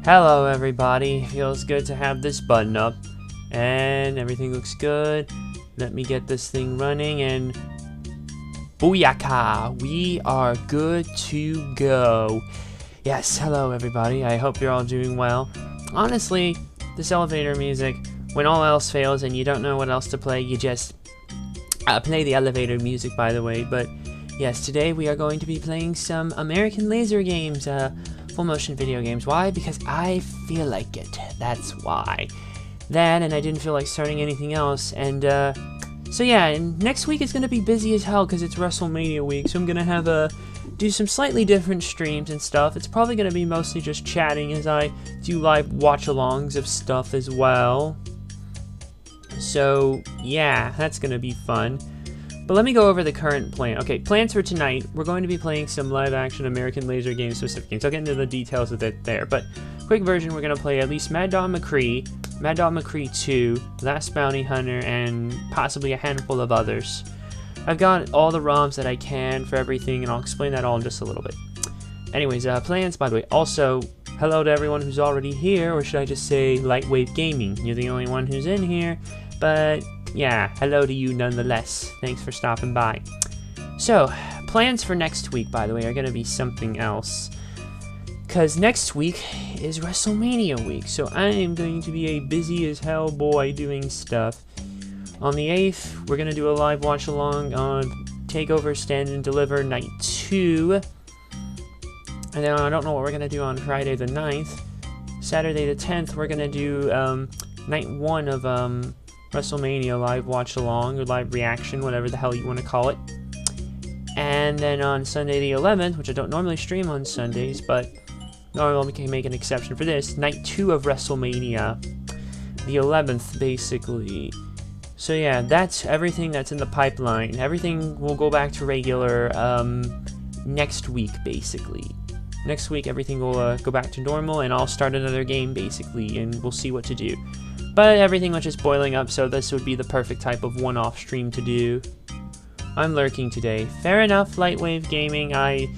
Hello everybody, feels good to have this button up and everything looks good. Let me get this thing running and booyaka, we are good to go. Yes, hello everybody, I hope you're all doing well. Honestly, this elevator music, when all else fails and you don't know what else to play, you just play the elevator music, by the way. But yes, today we are going to be playing some American Laser games, full motion video games. Why? Because I feel like it. That's why. That, and I didn't feel like starting anything else. And so yeah, and next week is gonna be busy as hell because it's WrestleMania week. So I'm gonna have do some slightly different streams and stuff. It's probably gonna be mostly just chatting as I do live watch-alongs of stuff as well. So yeah, that's gonna be fun. But let me go over the current plan. Okay, plans for tonight. We're going to be playing some live-action American Laser game specific games. I'll get into the details of it there. But quick version, we're going to play at least Mad Dog McCree, Mad Dog McCree 2, Last Bounty Hunter, and possibly a handful of others. I've got all the ROMs that I can for everything, and I'll explain that all in just a little bit. Anyways, plans, by the way. Also, hello to everyone who's already here, or should I just say Lightwave Gaming. You're the only one who's in here, but yeah, hello to you nonetheless. Thanks for stopping by. So, plans for next week, by the way, are going to be something else. Because next week is WrestleMania week, so I am going to be a busy as hell boy doing stuff. On the 8th, we're going to do a live watch-along on TakeOver Stand and Deliver Night 2. And then I don't know what we're going to do on Friday the 9th. Saturday the 10th, we're going to do Night 1 of WrestleMania live watch-along, or live reaction, whatever the hell you want to call it. And then on Sunday the 11th, which I don't normally stream on Sundays, but normally we can make an exception for this, Night 2 of WrestleMania. The 11th, basically. So yeah, that's everything that's in the pipeline. Everything will go back to regular next week, basically. Next week, everything will go back to normal, and I'll start another game, basically, and we'll see what to do. But everything was just boiling up, so this would be the perfect type of one-off stream to do. I'm lurking today. Fair enough, Lightwave Gaming. I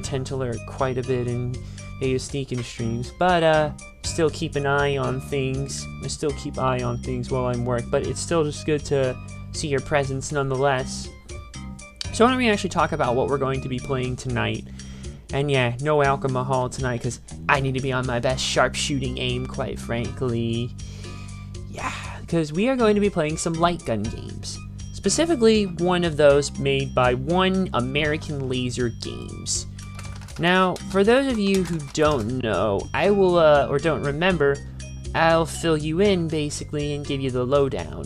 tend to lurk quite a bit in ASDeacon streams, but still keep an eye on things. I still keep eye on things while I'm work, but it's still just good to see your presence nonetheless. So why don't we actually talk about what we're going to be playing tonight? And yeah, no alcohol tonight, because I need to be on my best sharpshooting aim, quite frankly. Yeah, because we are going to be playing some light gun games. Specifically, one of those made by One American Laser Games. Now, for those of you who don't know, I will, or don't remember, I'll fill you in, basically, and give you the lowdown.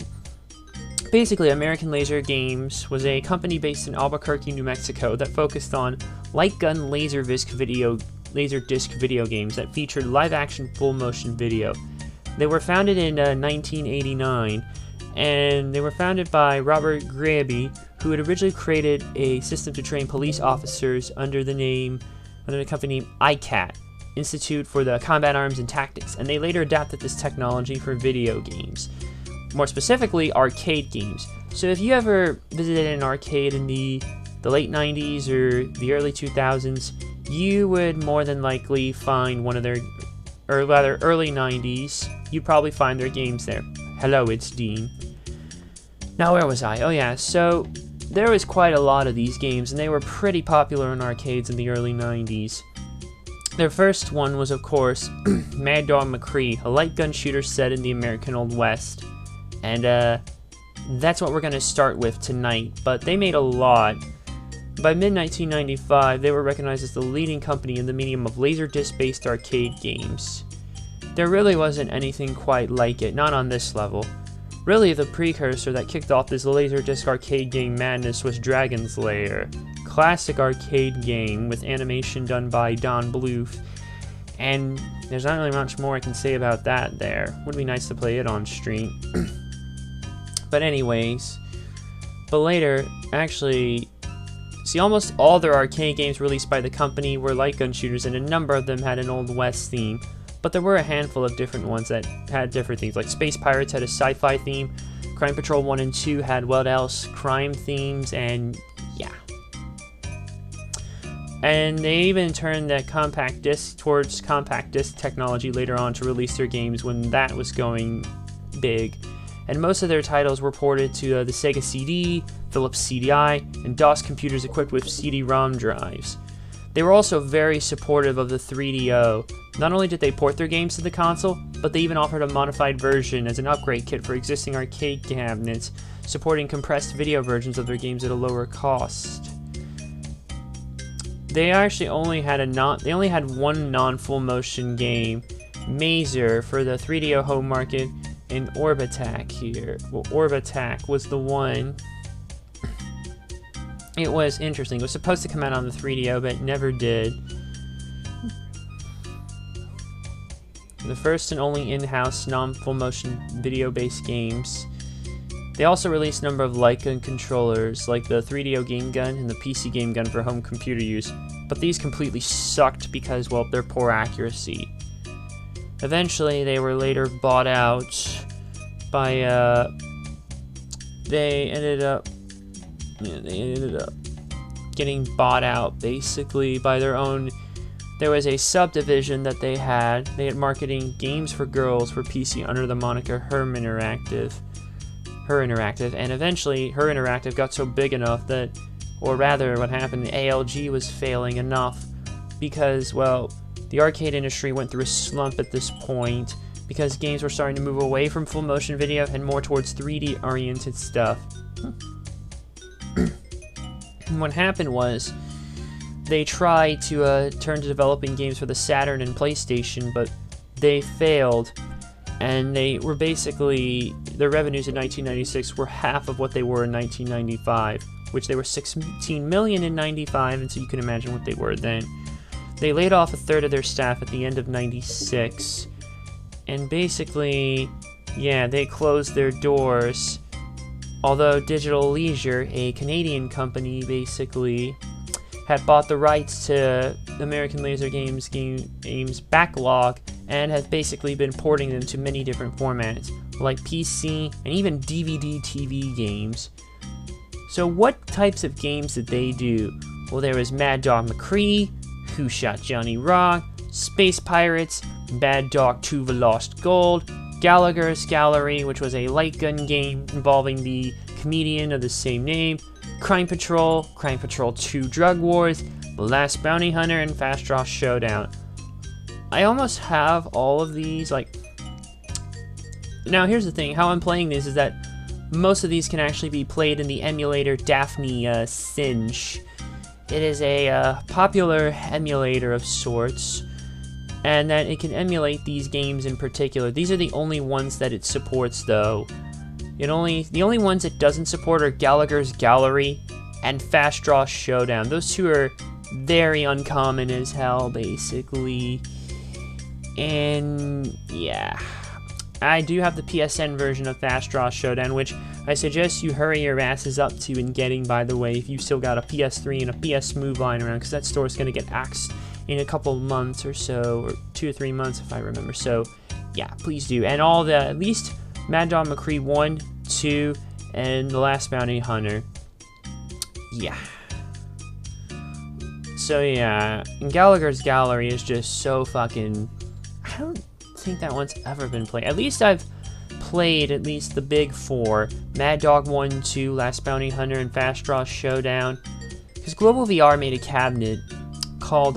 Basically, American Laser Games was a company based in Albuquerque, New Mexico that focused on light gun laserdisc video games that featured live-action full-motion video. They were founded in 1989, and they were founded by Robert Graby, who had originally created a system to train police officers under the company name ICAT, Institute for the Combat Arms and Tactics, and they later adapted this technology for video games. More specifically, arcade games. So if you ever visited an arcade in the late 90s or the early 2000s, you would more than likely find one of their, or rather early 90s, you'd probably find their games there. Hello, it's Dean. Now where was I? Oh yeah, so there was quite a lot of these games, and they were pretty popular in arcades in the early 90s. Their first one was, of course, Mad Dog McCree, a light gun shooter set in the American Old West. And that's what we're going to start with tonight, but they made a lot. By mid-1995, they were recognized as the leading company in the medium of laserdisc-based arcade games. There really wasn't anything quite like it, not on this level. Really, the precursor that kicked off this laserdisc arcade game madness was Dragon's Lair, classic arcade game with animation done by Don Bluth, and there's not really much more I can say about that there. Would be nice to play it on stream. But anyways, but later, actually, see, almost all their arcade games released by the company were light gun shooters, and a number of them had an Old West theme. But there were a handful of different ones that had different themes, like Space Pirates had a sci-fi theme, Crime Patrol 1 and 2 had what else? Crime themes, and yeah. And they even turned that compact disc towards compact disc technology later on to release their games when that was going big. And most of their titles were ported to the Sega CD, Philips CDI, and DOS computers equipped with CD-ROM drives. They were also very supportive of the 3DO. Not only did they port their games to the console, but they even offered a modified version as an upgrade kit for existing arcade cabinets, supporting compressed video versions of their games at a lower cost. They actually only had one non-full motion game, Mazer, for the 3DO home market, and Orbitac here. Well, Orbitac was the one. It was interesting. It was supposed to come out on the 3DO, but it never did. The first and only in-house non-full motion video-based games. They also released a number of light gun controllers, like the 3DO Game Gun and the PC Game Gun for home computer use, but these completely sucked because, well, their poor accuracy. Eventually, they were later bought out by, they ended up getting bought out, basically, by their own. There was a subdivision that they had. They had marketing games for girls for PC under the moniker Her Interactive, and eventually Her Interactive got so big enough that, or rather what happened, ALG was failing enough because, well, the arcade industry went through a slump at this point because games were starting to move away from full motion video and more towards 3D oriented stuff. And what happened was they tried to turn to developing games for the Saturn and PlayStation, but they failed. And they were basically, their revenues in 1996 were half of what they were in 1995, which they were $16 million in 95, and so you can imagine what they were then. They laid off a third of their staff at the end of 96, and basically, yeah, they closed their doors. Although Digital Leisure, a Canadian company, basically had bought the rights to American Laser Games backlog and has basically been porting them to many different formats, like PC and even DVD TV games. So what types of games did they do? Well, there was Mad Dog McCree, Who Shot Johnny Rock, Space Pirates, Mad Dog 2: The Lost Gold, Gallagher's Gallery, which was a light gun game involving the comedian of the same name, Crime Patrol 2 Drug Wars, The Last Bounty Hunter, and Fast Draw Showdown. I almost have all of these, like... Now here's the thing, how I'm playing this is that most of these can actually be played in the emulator Daphne Singe. It is a popular emulator of sorts, and that it can emulate these games in particular. These are the only ones that it supports, though. The only ones it doesn't support are Gallagher's Gallery and Fast Draw Showdown. Those two are very uncommon as hell, basically. And yeah, I do have the PSN version of Fast Draw Showdown, which I suggest you hurry your asses up to in getting, by the way, if you still got a PS3 and a PS Move lying around, because that store is going to get axed in a couple months or so, or 2 or 3 months if I remember. So yeah, please do. And all the, at least Mad Dog McCree 1, 2, and The Last Bounty Hunter. Yeah. So yeah, and Gallagher's Gallery is just so fucking... I don't think that one's ever been played. At least I've played at least the big 4. Mad Dog 1, 2, Last Bounty Hunter, and Fast Draw Showdown. Because Global VR made a cabinet called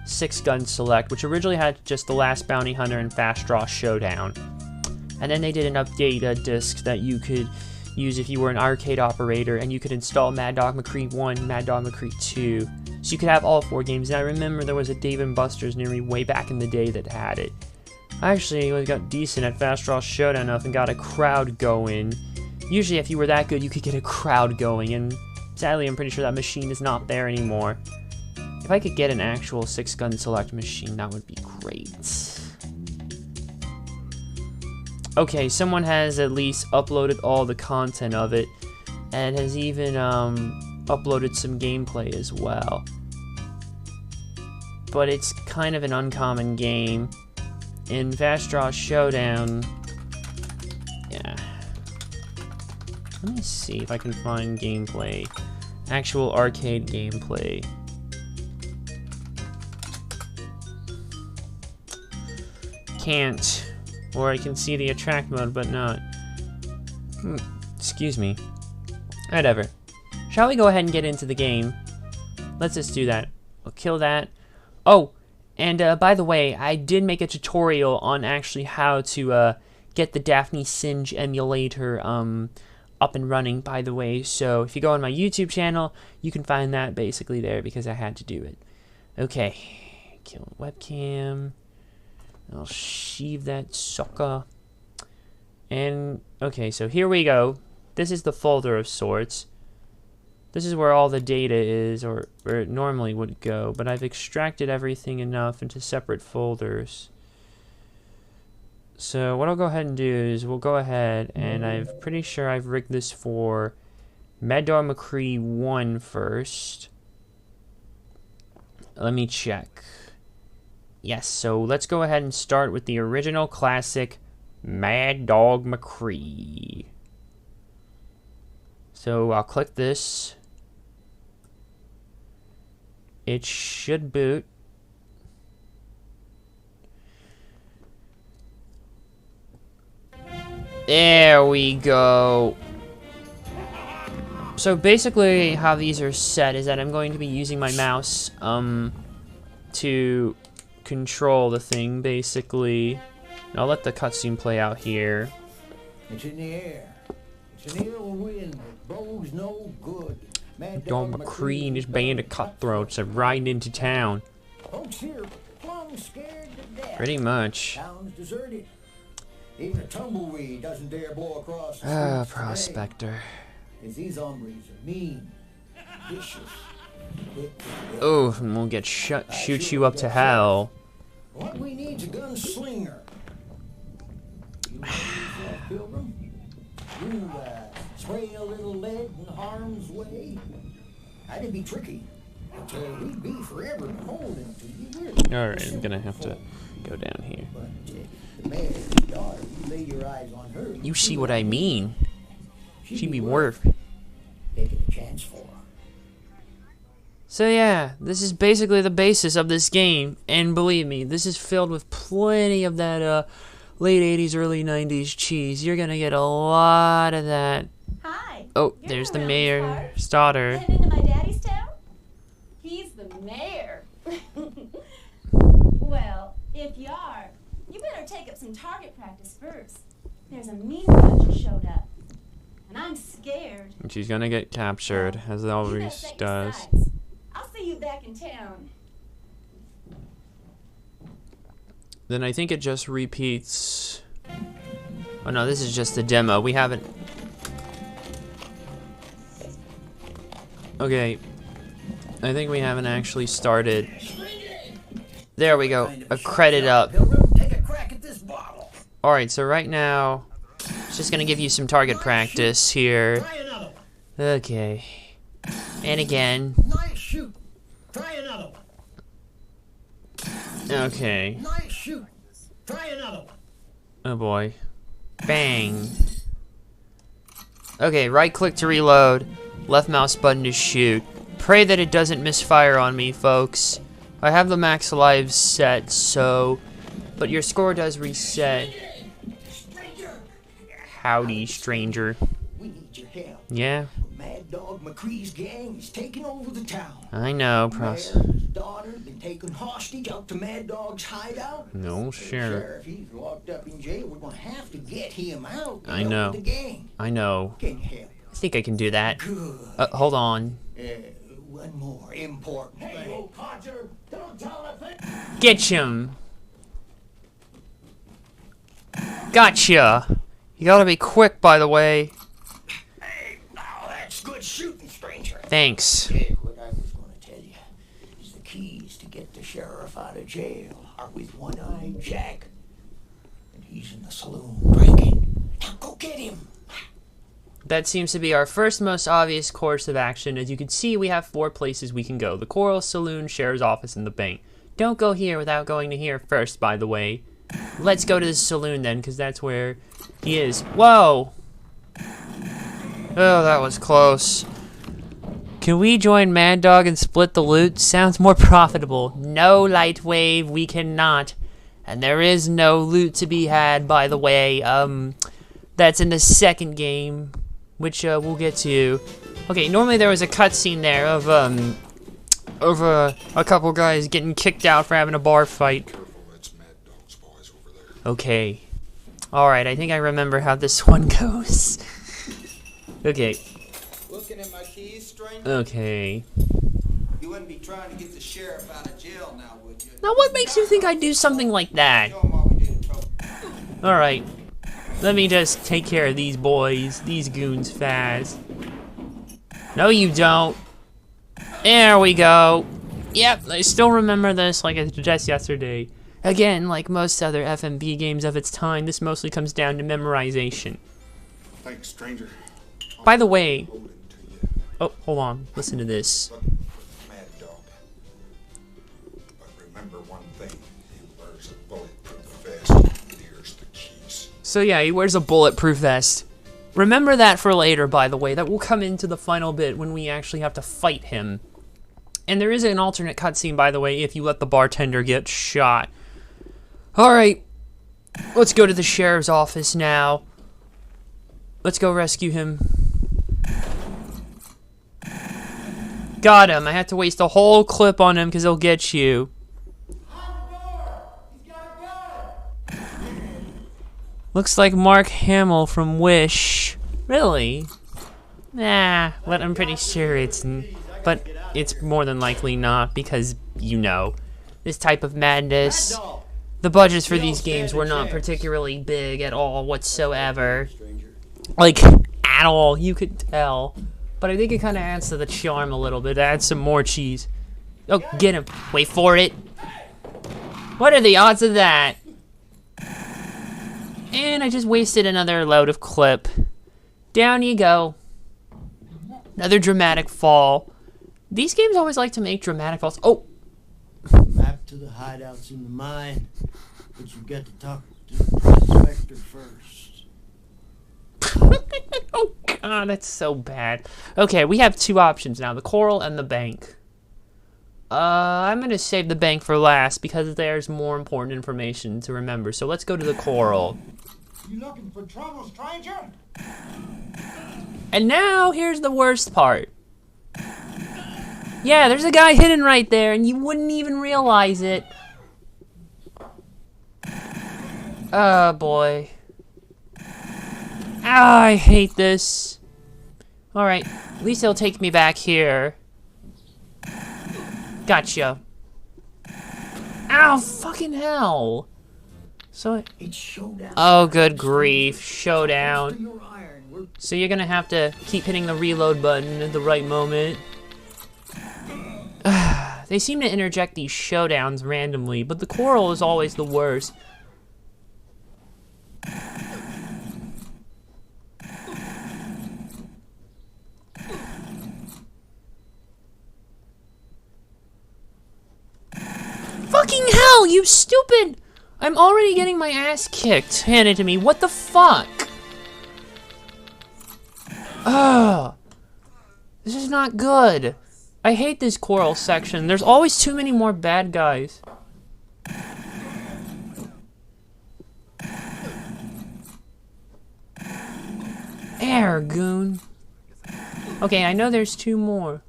6 Gun Select, which originally had just The Last Bounty Hunter and Fast Draw Showdown. And then they did an update disc that you could use if you were an arcade operator, and you could install Mad Dog McCree 1, Mad Dog McCree 2. So you could have all 4 games. And I remember there was a Dave & Buster's near me way back in the day that had it. I actually got decent at Fast Draw Showdown enough and got a crowd going. Usually if you were that good, you could get a crowd going, and sadly I'm pretty sure that machine is not there anymore. If I could get an actual 6 Gun Select machine, that would be great. Okay, someone has at least uploaded all the content of it, and has even uploaded some gameplay as well. But it's kind of an uncommon game. In Fast Draw Showdown, yeah. Let me see if I can find gameplay. actual arcade gameplay. Can't. Or I can see the attract mode, but not. Excuse me. Whatever. Shall we go ahead and get into the game? Let's just do that. We'll kill that. Oh, and by the way, I did make a tutorial on actually how to get the Daphne Singe emulator up and running, by the way. So if you go on my YouTube channel, you can find that basically there because I had to do it. Okay. Kill webcam. I'll sheave that sucker. And, okay, so here we go. This is the folder of sorts. This is where all the data is, or where it normally would go, but I've extracted everything enough into separate folders. So what I'll go ahead and do is we'll go ahead, and I'm pretty sure I've rigged this for Mad Dog McCree 1 first. Let me check. Yes, so let's go ahead and start with the original classic Mad Dog McCree. So I'll click this. It should boot. There we go. So basically how these are set is that I'm going to be using my mouse to control the thing, basically. And I'll let the cutscene play out here. It's in the air. It's an ill wind that blows no good. Mad Dog McCree and his band of cutthroats are riding into town. Folks here plumb scared to death. Pretty much. Town's deserted. Even a tumbleweed doesn't dare blow across the Ah, streets today. Prospector. 'Cause these hombres are mean, vicious, quick to kill. Oh, and we'll get shoot you up to hell. What we need's a gunslinger. You know yourself, Pilgrim? You spray a little lead in harm's way. That'd be tricky. But we'd be forever beholden to you. Alright, I'm gonna have to go down here. But the mayor's daughter, you lay your eyes on her. You see what I mean? She'd be worth. Taking a chance for her. So yeah, this is basically the basis of this game, and believe me, this is filled with plenty of that late 80s, early 90s cheese. You're gonna get a lot of that. Hi. Oh, You're there's the around mayor's these daughter. parts? Heading into my daddy's town? He's the mayor. Well, if you are, you better take up some target practice first. There's a mean bunch showed up, and I'm scared. And she's gonna get captured, as it You always better set your does. sights. I'll see you back in town. Then I think it just repeats. Oh no, this is just the demo. We haven't. Okay. I think we haven't actually started. There we go. A credit up. Pilgrim, take a crack at this bottle. Alright, so right now, it's just gonna give you some target practice here. Try another one. Okay. And again. Nice shoot. Try another one. Okay. Nice shoot. Try another one. Oh boy. Bang. Okay, right click to reload. Left mouse button to shoot. Pray that it doesn't misfire on me, folks. I have the max lives set, so... But your score does reset. Stranger. Howdy, stranger. We need your help. Yeah, Mad Dog McCree's gang is taking over the town. I know, Mayor's daughter been taken hostage out to Mad Dog's hideout. No, The sure. sheriff, he's locked up in jail. We're gonna have to get him out. to I help know. with the gang. I know. Can you help? I think I can do that. Good. Hold on. One more important thing. Hey, old codger, don't tell a thing. Get him! Gotcha! You gotta be quick, by the way. Hey, now that's good shooting, stranger. Thanks. Yeah, what I was going to tell you is the keys to get the sheriff out of jail are with One-Eyed Jack. And he's in the saloon drinking. Now go get him. That seems to be our first most obvious course of action. As you can see, we have 4 places we can go. The Coral Saloon, Sheriff's Office, and the bank. Don't go here without going to here first, by the way. Let's go to the saloon then, because that's where he is. Whoa! Oh, that was close. Can we join Mad Dog and split the loot? Sounds more profitable. No, Lightwave, we cannot. And there is no loot to be had, by the way. That's in the second game, which we'll get to. Okay, normally there was a cutscene there of a couple guys getting kicked out for having a bar fight. Careful, that's Mad Dog's boys over there. Okay. Alright, I think I remember how this one goes. Okay. Looking at my keys, stranger? Okay. You wouldn't be trying to get the sheriff out of jail now, would you? Now what makes you think I'd do something like that? Show 'em all we did in trouble. Alright. Let me just take care of these boys, these goons fast. No, you don't. There we go. Yep, I still remember this like it's just yesterday. Again, like most other FMV games of its time, this mostly comes down to memorization. Thanks, stranger. By the way, Hold him to you. oh, hold on, listen to this. Look for Mad Dog. But remember one thing. He wears a bulletproof vest. And here's the keys. So yeah, he wears a bulletproof vest. Remember that for later, by the way. That will come into the final bit when we actually have to fight him. And there is an alternate cutscene, by the way, if you let the bartender get shot. Alright, let's go to the sheriff's office now. Let's go rescue him. Got him. I had to waste a whole clip on him because he'll get you. Looks like Mark Hamill from Wish. Really? Nah, but I'm pretty sure it's... But it's more than likely not because, you know, this type of madness. The budgets for these games were not particularly big at all whatsoever. Like, at all, you could tell. But I think it kind of adds to the charm a little bit. Adds some more cheese. Oh, get him. Wait for it. What are the odds of that? And I just wasted another load of clip. Down you go. Another dramatic fall. These games always like to make dramatic falls. Oh! Map to the hideouts in the mine, but you've got to talk to the prospector first. Oh god, that's so bad. Okay, we have two options now, the coral and the bank. I'm gonna save the bank for last because there's more important information to remember. So let's go to the coral. You looking for trouble, stranger? And now, here's the worst part. Yeah, there's a guy hidden right there, and you wouldn't even realize it. Oh, boy. Ah, I hate this. Alright, at least he'll take me back here. Gotcha. Ow, fucking hell. So, It's showdown. oh, good grief. Showdown. Your iron. We're So you're gonna have to keep hitting the reload button at the right moment. They seem to interject these showdowns randomly, but the coral is always the worst. Fucking hell, you stupid! I'm already getting my ass kicked, handed to me. What the fuck? Ugh. This is not good. I hate this coral section. There's always too many more bad guys. Air, goon. Okay, I know there's two more.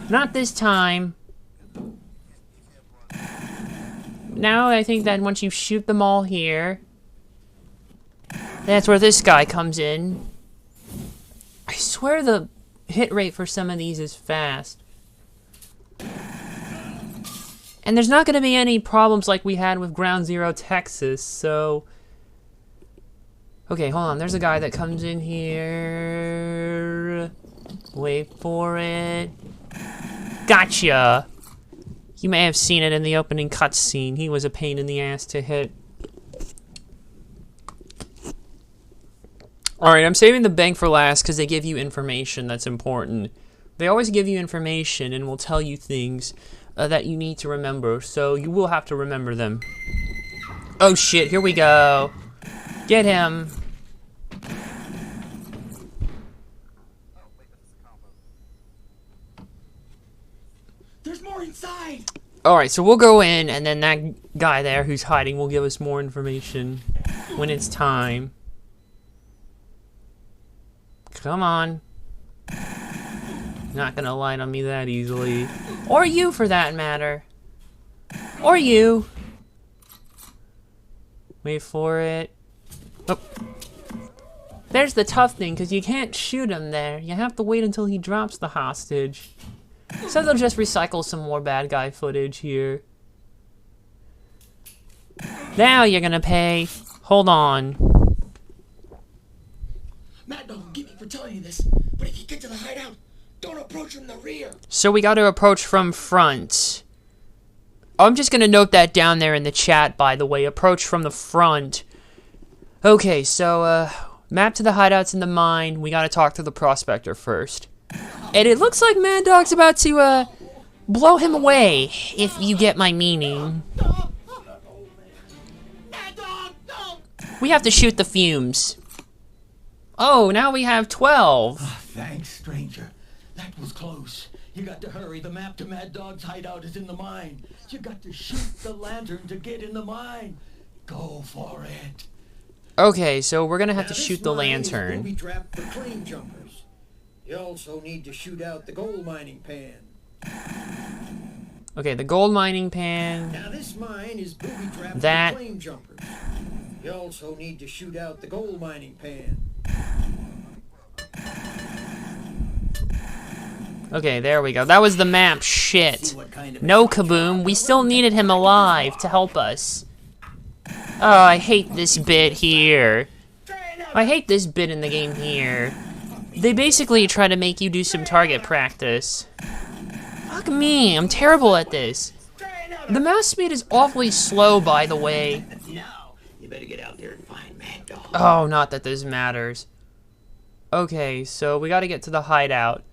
Not this time. Now I think that once you shoot them all here, that's where this guy comes in. I swear the hit rate for some of these is fast. And there's not going to be any problems like we had with Ground Zero Texas, so... Okay, hold on. There's a guy that comes in here. Wait for it. Gotcha! You may have seen it in the opening cutscene. He was a pain in the ass to hit. Alright, I'm saving the bank for last because they give you information that's important. They always give you information and will tell you things that you need to remember, so you will have to remember them. Oh shit, here we go. Get him. more inside. Alright, so we'll go in, and then that guy there who's hiding will give us more information when it's time. Come on. Not gonna lie on me that easily. Or you, for that matter. Or you. Wait for it. Oh. There's the tough thing, because you can't shoot him there. You have to wait until he drops the hostage. So they'll just recycle some more bad guy footage here. Now you're gonna pay. Hold on. Mad Dog will get me for telling you this, but if you get to the hideout, don't approach from the rear. So we gotta approach from front. I'm just gonna note that down there in the chat, by the way. Approach from the front. Okay, so, map to the hideouts in the mine. We gotta talk to the prospector first. And it looks like Mad Dog's about to, blow him away, if you get my meaning. Mad Dog, no! We have to shoot the fumes. Oh, now we have 12. Thanks, stranger. That was close. You got to hurry. The map to Mad Dog's hideout is in the mine. You got to shoot the lantern to get in the mine. Go for it. Okay, so we're gonna have Now, to this shoot the mine is lantern. booby trapped for claim jumpers. You also need to shoot out the gold mining pan. Okay, the gold mining pan. Now this mine is booby trapped That. for claim jumpers. You also need to shoot out the gold mining pan. Okay, there we go. That was the map. Shit. See what kind of No, Kaboom. We still needed him alive to help us. Oh, I hate this bit here. I hate this bit in the game here. They basically try to make you do some target practice. Fuck me, I'm terrible at this. The mouse speed is awfully slow, by the way. Now, you better get out there and find Mad Dog. Oh, not that this matters. Okay, so we gotta get to the hideout.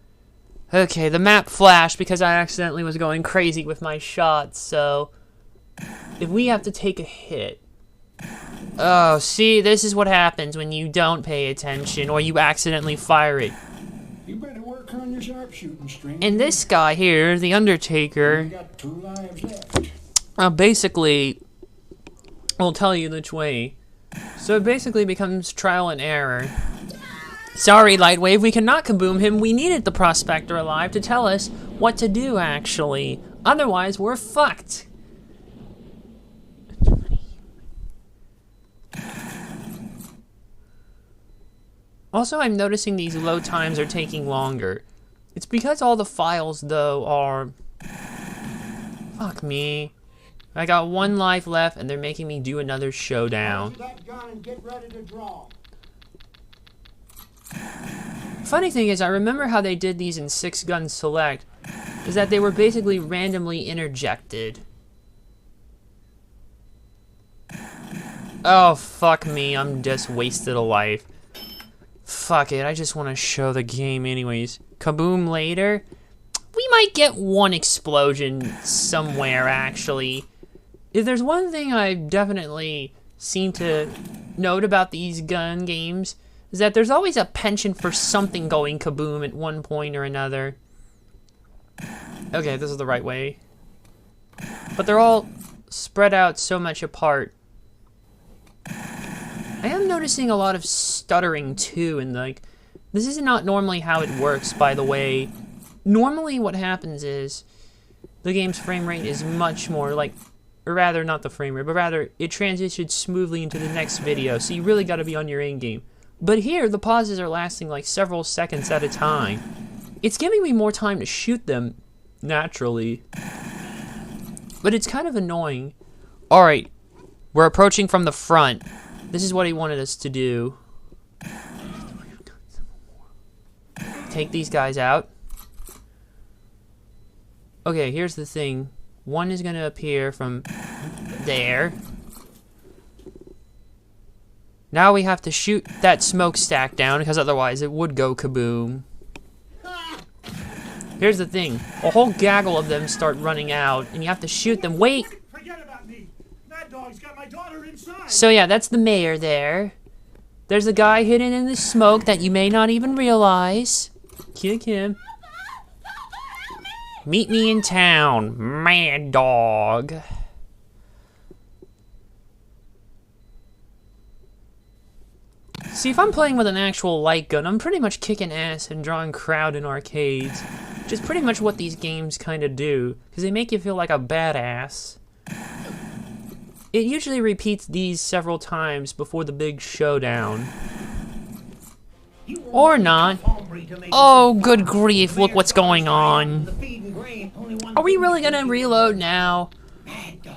Okay, the map flashed because I accidentally was going crazy with my shots, so... If we have to take a hit... Oh, see, this is what happens when you don't pay attention, or you accidentally fire it. You better work on your sharpshooting, stranger. And this guy here, the Undertaker... You got 2 lives left. basically will tell you which way. So it basically becomes trial and error. Sorry, Lightwave, we cannot kaboom him. We needed the prospector alive to tell us what to do, actually. Otherwise, we're fucked. Also, I'm noticing these load times are taking longer. It's because all the files, though, are... Fuck me. I got 1 life left, and they're making me do another showdown. That gun and get ready to draw. Funny thing is, I remember how they did these in 6-Gun Select, is that they were basically randomly interjected. Oh, fuck me, I'm just wasted a life. Fuck it, I just want to show the game anyways. Kaboom later? We might get 1 explosion somewhere, actually. If there's one thing I've definitely seem to note about these gun games, is that there's always a penchant for something going kaboom at one point or another. Okay, this is the right way. But they're all spread out so much apart. I am noticing a lot of stuttering too, and like, this is not normally how it works, by the way. Normally what happens is, the game's frame rate is much more like, or rather not the frame rate, but rather it transitions smoothly into the next video, so you really gotta be on your A game. But here, the pauses are lasting like several seconds at a time. It's giving me more time to shoot them, naturally. But it's kind of annoying. Alright, we're approaching from the front. This is what he wanted us to do. Take these guys out. Okay, here's the thing. 1 is gonna appear from there. Now we have to shoot that smokestack down, because otherwise it would go kaboom. Here's the thing. A whole gaggle of them start running out, and you have to shoot them. Wait! Forget about me. Mad Dog's got my daughter inside. So yeah, that's the mayor there. There's a guy hidden in the smoke that you may not even realize. Kick him. Meet me in town, Mad Dog. See, if I'm playing with an actual light gun, I'm pretty much kicking ass and drawing crowd in arcades. Which is pretty much what these games kind of do, because they make you feel like a badass. It usually repeats these several times before the big showdown. Or not. Oh, good grief, look what's going on. Are we really gonna reload now?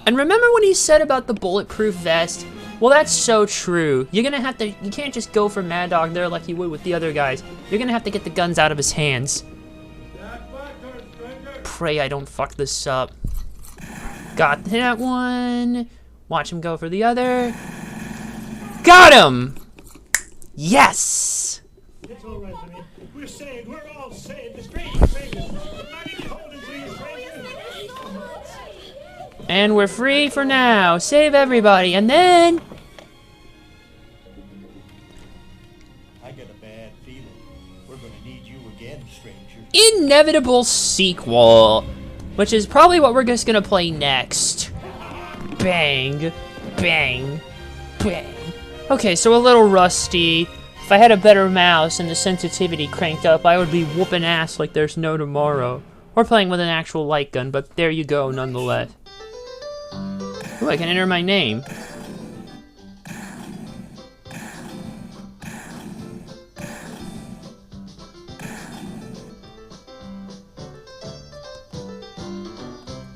And remember what he said about the bulletproof vest? Well, that's so true. You're gonna have to, you can't just go for Mad Dog there like you would with the other guys. You're gonna have to get the guns out of his hands. Pray I don't fuck this up. Got that one. Watch him go for the other. Got him! Yes! It's all right, Jimmy. We're saved. We're all saved. The stranger saved us. We're not even holding to you, stranger. And we're free for now. Save everybody, and then... I get a bad feeling. We're gonna need you again, stranger. Inevitable sequel. Which is probably what we're just gonna play next. Bang. Bang. Bang. Okay, so a little rusty. If I had a better mouse and the sensitivity cranked up, I would be whooping ass like there's no tomorrow. Or playing with an actual light gun, but there you go nonetheless. Ooh, I can enter my name.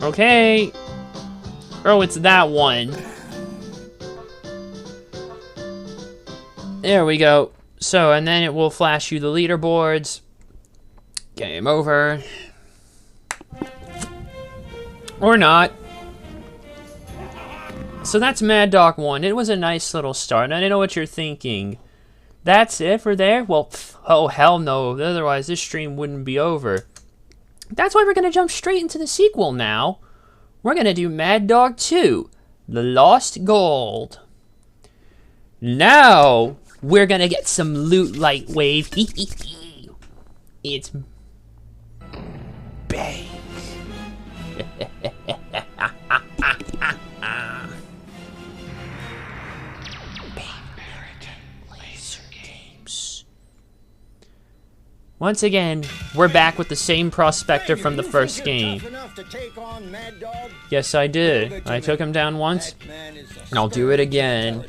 Okay. Oh, it's that one. There we go. So, and then it will flash you the leaderboards. Game over. Or not. So that's Mad Dog 1. It was a nice little start, and I know what you're thinking. That's it for there? Well, oh hell no. Otherwise, this stream wouldn't be over. That's why we're going to jump straight into the sequel now. We're going to do Mad Dog 2, The Lost Gold. Now, we're going to get some loot, Lightwave. It's... bang. Once again, we're back with the same prospector from the first game. Yes, I did. I took him down once, and I'll do it again.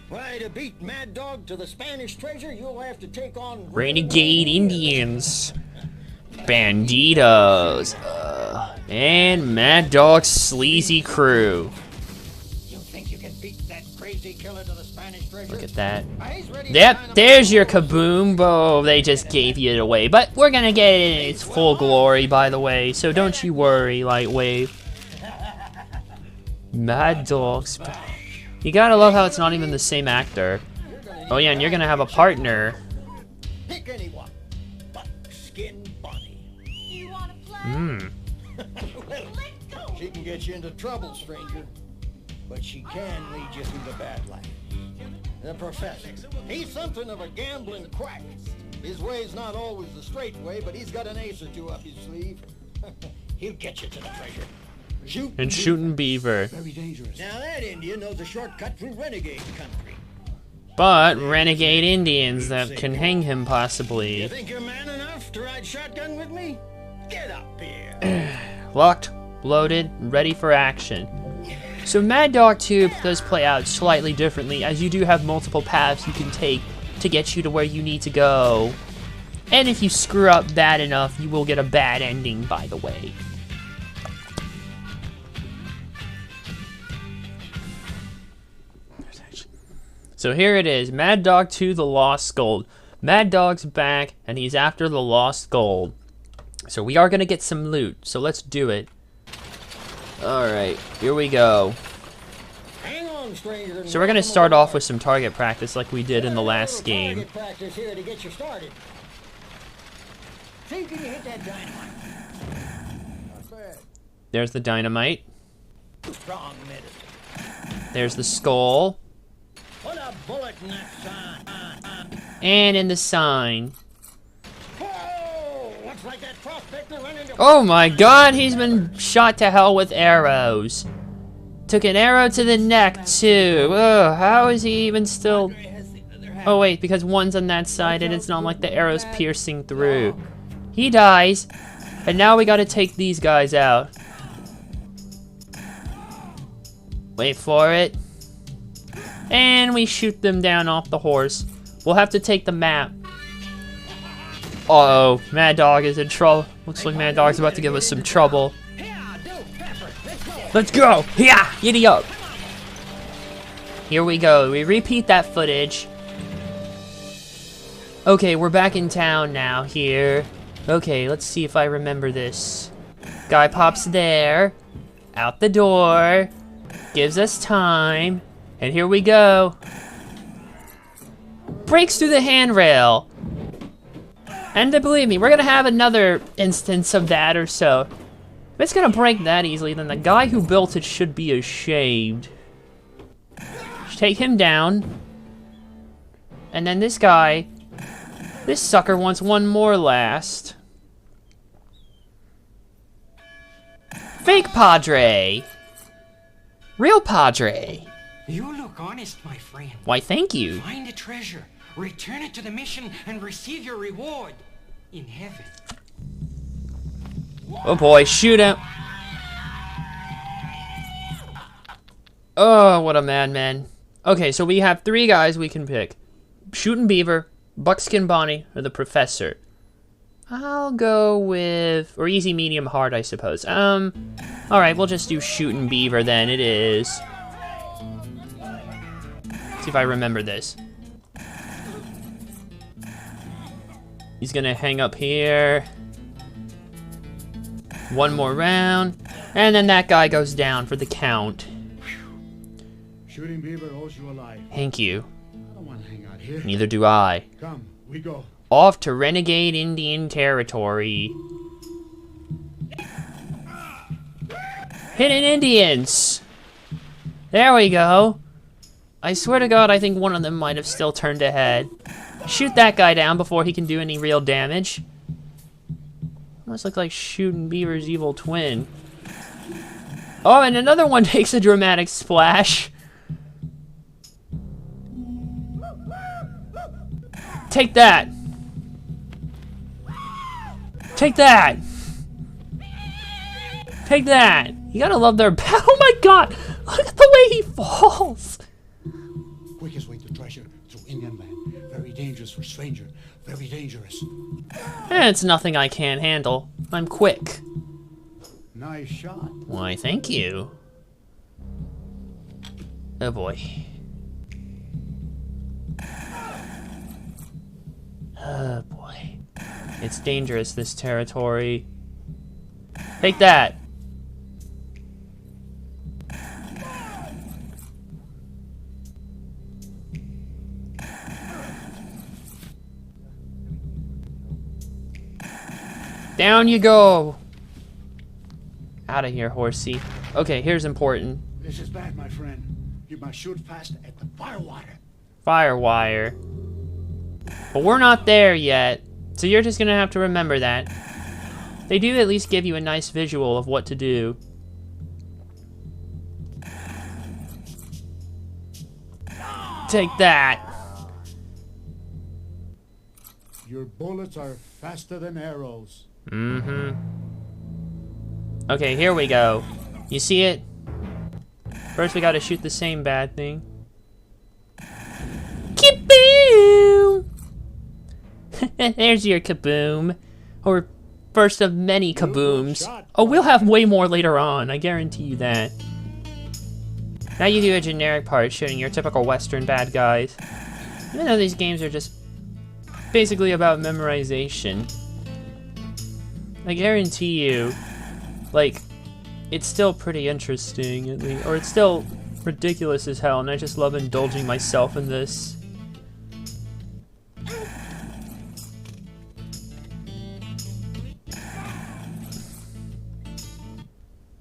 Why, to beat Mad Dog to the Spanish treasure, you'll have to take on Renegade Indians, Banditos, and Mad Dog's sleazy crew. You think you can beat that crazy killer to the Spanish treasure? Look at that. Yep, there's your kaboom. Oh, they just gave you it away. But we're gonna get it in its full glory, by the way, so don't you worry, Lightwave. Mad Dog's back. You gotta love how it's not even the same actor. Oh yeah, and you're gonna have a partner. Pick anyone. Buckskin Bunny. You wanna play? Well, she can get you into trouble, stranger. But she can lead you through the bad life. The professor. He's something of a gambling quack. His way's not always the straight way, but he's got an ace or two up his sleeve. He'll get you to the treasure. And shooting beaver. Very dangerous. Now that Indian knows a shortcut through renegade country. But renegade Indians that can hang him You possibly. think you're man enough to ride shotgun with me? Get up here. Locked, loaded, ready for action. So Mad Dog 2 does play out slightly differently, as you do have multiple paths you can take to get you to where you need to go. And if you screw up bad enough, you will get a bad ending, by the way. So here it is, Mad Dog 2, The Lost Gold. Mad Dog's back, and he's after the Lost Gold. So we are going to get some loot, so let's do it. Alright, here we go. Hang on, stranger. So we're going to start off with some target practice like we did in the last game. Target practice here to get you started. See, can you hit that dynamite? Not bad. There's the dynamite. Strong medicine. There's the skull. Put a bullet in that sign. And in the sign. Whoa! Looks like that prospector ran into Oh my god, he's been shot to hell with arrows. Took an arrow to the neck, too. Ugh, how is he even still... Oh wait, because one's on that side and it's not like the arrow's piercing through. He dies, and now we gotta take these guys out. Wait for it. And we shoot them down off the horse. We'll have to take the map. Uh-oh, Mad Dog is in trouble. Looks like Mad Dog's about to give us some trouble. Let's go! Yeah! Giddy up! Here we go. We repeat that footage. Okay, we're back in town now here. Okay, let's see if I remember this. Guy pops there. Out the door. Gives us time. And here we go. Breaks through the handrail. And believe me, we're gonna have another instance of that or so. If it's gonna break that easily, then the guy who built it should be ashamed. Just take him down. And then this guy, this sucker wants one more last. Fake Padre. Real Padre. You look honest, my friend. Why, thank you. Find the treasure, return it to the mission, and receive your reward in heaven. Oh boy, shoot him. Oh, what a madman. Okay, so we have 3 guys we can pick. Shooting Beaver, Buckskin Bonnie, or the Professor. I'll go with... or easy, medium, hard, I suppose. Alright, we'll just do Shooting Beaver then, it is. See if I remember this. He's gonna hang up here. One more round, and then that guy goes down for the count. Shooting Beaver owes you a life. Thank you. I don't want to hang out here. Neither do I. Come, we go. Off to renegade Indian territory. Hidden Indians! There we go. I swear to God, I think one of them might have still turned ahead. Shoot that guy down before he can do any real damage. Almost look like Shooting Beaver's evil twin. Oh, and another one takes a dramatic splash. Take that! Take that! Take that! You gotta love their power. Oh my god! Look at the way he falls! Quickest way to treasure through Indian land. Very dangerous for stranger. Very dangerous. It's nothing I can't handle. I'm quick. Nice shot. Why, thank you. Oh boy. Oh boy. It's dangerous, this territory. Take that! Down you go! Out of here, horsey. Okay, here's important. This is bad, my friend. You must shoot fast at the firewire. Firewire. But we're not there yet, so you're just gonna have to remember that. They do at least give you a nice visual of what to do. Take that! Your bullets are faster than arrows. Mm-hmm. Okay, here we go. You see it? First we gotta shoot the same bad thing. Kaboom! There's your kaboom. Or first of many kabooms. Oh, we'll have way more later on, I guarantee you that. Now you do a generic part shooting your typical Western bad guys. Even though these games are just basically about memorization. I guarantee you, like, it's still pretty interesting, at least, or it's still ridiculous as hell, and I just love indulging myself in this.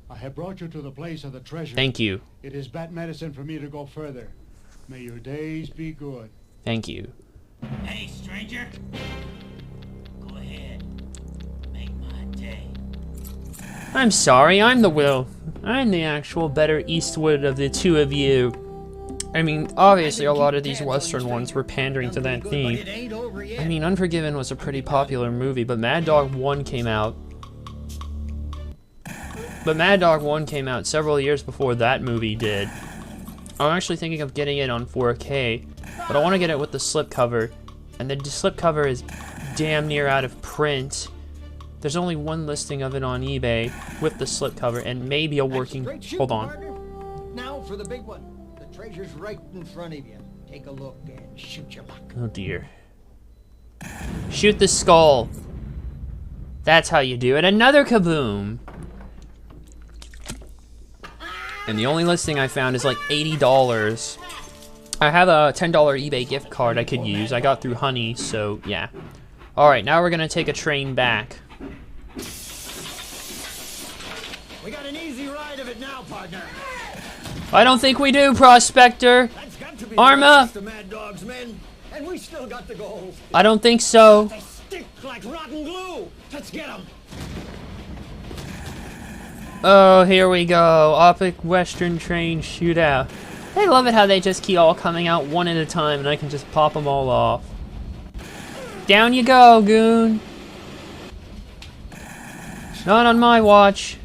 I have brought you to the place of the treasure. Thank you. It is bad medicine for me to go further. May your days be good. Thank you. Hey, stranger. Go ahead. Make my day. I'm sorry, I'm the actual better Eastwood of the two of you. I mean, obviously a lot of these Western ones were pandering to that theme. I mean, Unforgiven was a pretty popular movie, but Mad Dog 1 came out. Several years before that movie did. I'm actually thinking of getting it on 4K, but I want to get it with the slipcover. And the slipcover is damn near out of print. There's only one listing of it on eBay with the slipcover and maybe a working... Hold on. Partner. Now for the big one. The treasure's right in front of you. Take a look and shoot your luck. Oh dear. Shoot the skull. That's how you do it. Another kaboom. And the only listing I found is like $80. I have a $10 eBay gift card I could use. I got through Honey, so yeah. Alright, now we're gonna take a train back. We got an easy ride of it now, partner. I don't think we do, Prospector. That's got to be Arma. the Mad Dog's men, and we still got the gold. I don't think so. They stick like rotten glue. Let's get them. Oh, here we go. Epic Western train shootout. I love it how they just keep all coming out one at a time and I can just pop them all off. Down you go, goon. Not on my watch.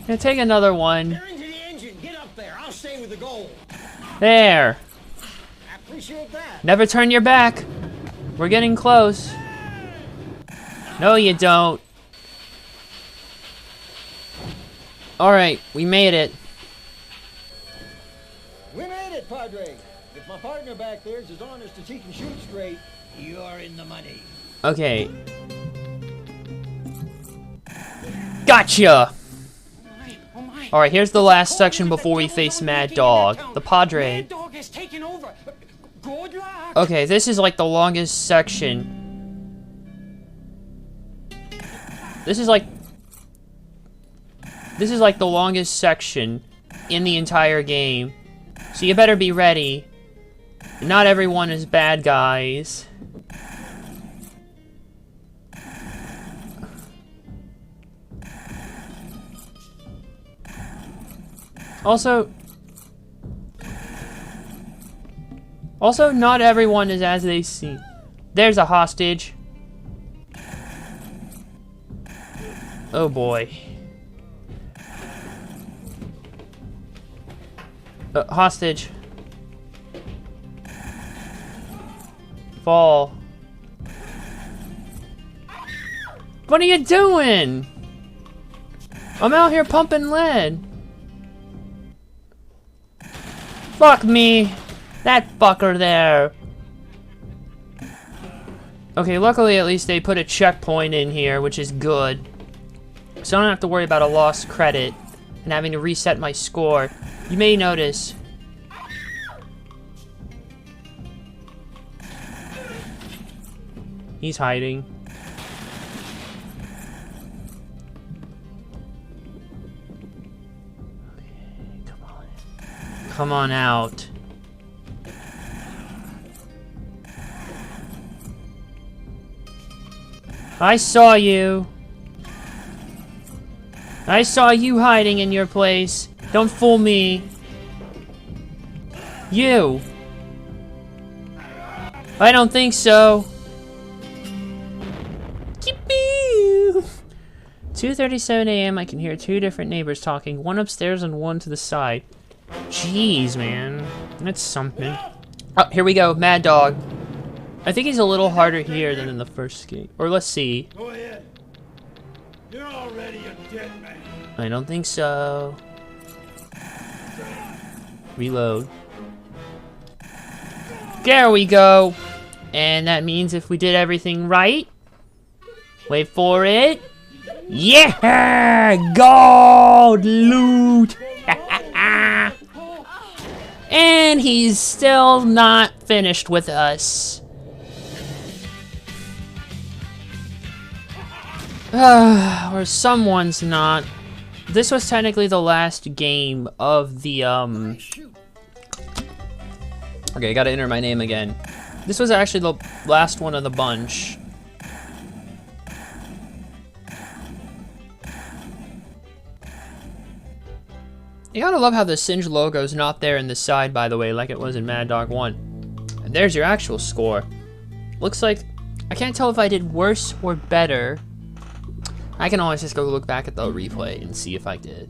Gonna take another one. They're into the engine. Get up there. I'll stay with the gold. There. I appreciate that. Never turn your back. We're getting close. No, you don't. Alright, we made it. We made it, Padre. If my partner back there is as honest as he can shoot straight, you're in the money. Okay. Gotcha! Oh my. Alright, here's the last section before we face Mad Dog. The Padre. Mad Dog has taken over. Good luck. Okay, this is like the longest section. This is like the longest section in the entire game. So you better be ready. Not everyone is bad guys. Also, not everyone is as they seem. There's a hostage. Oh boy. Hostage. Fall. What are you doing? I'm out here pumping lead. Fuck me. That fucker there. Okay, luckily at least they put a checkpoint in here, which is good. So I don't have to worry about a lost credit and having to reset my score. You may notice. He's hiding. Okay, come on. Come on out. I saw you. I saw you hiding in your place. Don't fool me. You. I don't think so. 2:37 a.m. I can hear two different neighbors talking, one upstairs and one to the side. Jeez, man. That's something. Oh, here we go. Mad Dog. I think he's a little harder here than in the first game. Or let's see. Go ahead. You're already a dead man. I don't think so. Reload. There we go. And that means if we did everything right. Wait for it. Yeah! Gold loot! And he's still not finished with us. Or someone's not. This was technically the last game of the, Okay, I gotta enter my name again. This was actually the last one of the bunch. You gotta love how the Singe logo's not there in the side, by the way, like it was in Mad Dog 1. And there's your actual score. Looks like, I can't tell if I did worse or better. I can always just go look back at the replay and see if I did.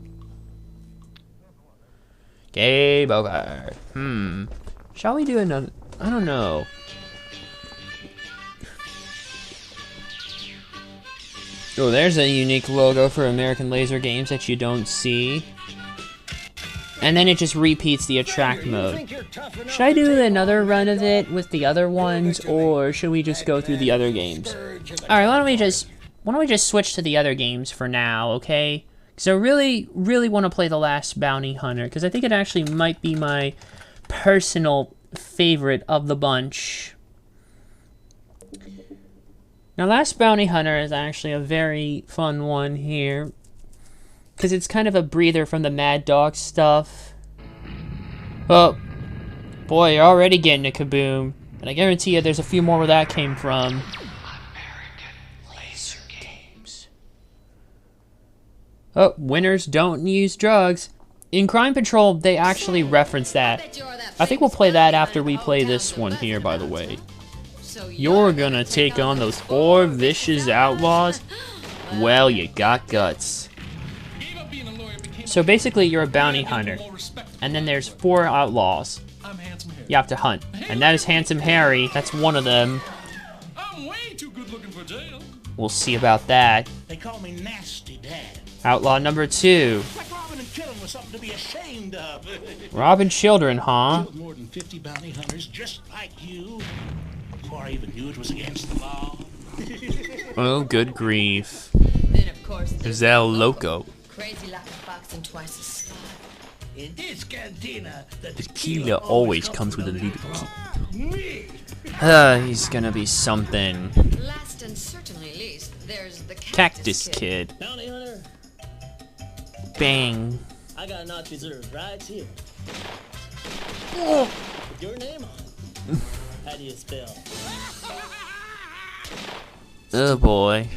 Game over. Shall we do another? I don't know. Oh, there's a unique logo for American Laser Games that you don't see. And then it just repeats the attract mode. Should I do another run of it with the other ones, or should we just go through the other games? Alright, why don't we just switch to the other games for now, okay? Because I really, really want to play The Last Bounty Hunter, because I think it actually might be my personal favorite of the bunch. Now, Last Bounty Hunter is actually a very fun one here, because it's kind of a breather from the Mad Dog stuff. Oh, boy, you're already getting a kaboom. And I guarantee you there's a few more where that came from. American Laser Games. Oh, winners don't use drugs. In Crime Patrol, they actually reference that. I think we'll play that after we play this one here, by the way. You're gonna take on those 4 vicious outlaws? Well, you got guts. So basically, you're a bounty hunter, and then there's 4 outlaws you have to hunt, and that is Handsome Harry. That's one of them. We'll see about that. They call me Nasty Dad. Outlaw number 2. Like robbing and killing was something to be ashamed of. Robbing children, huh? Killed more than 50 bounty hunters just like you. Before I even knew it was against the law. Oh, good grief. Then of course There's El Loco. crazy like a fox and twice as sly. In this cantina, the Tequila always comes with a little me. He's gonna be something. Last and certainly least, there's the Cactus Kid. Bounty hunter, Bang. I got an odd reserve right here. With your name on it. How do you spell? Oh boy.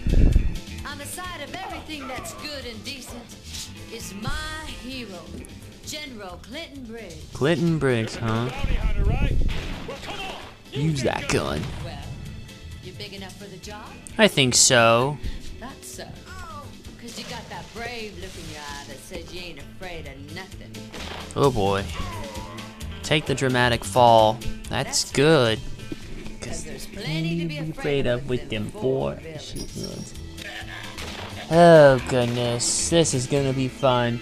On the side of everything that's good and decent is my hero, General Clinton Briggs. Clinton Briggs, huh? Bounty hunter, right? Well, come on. Use that gun. Well, you big enough for the job? I think so. That's so. 'Cause you got that brave look in your eye that says you ain't afraid of nothing. Oh boy. Take the dramatic fall. That's good. 'Cause there's plenty to be Afraid of with them 4. Oh goodness, this is gonna be fun.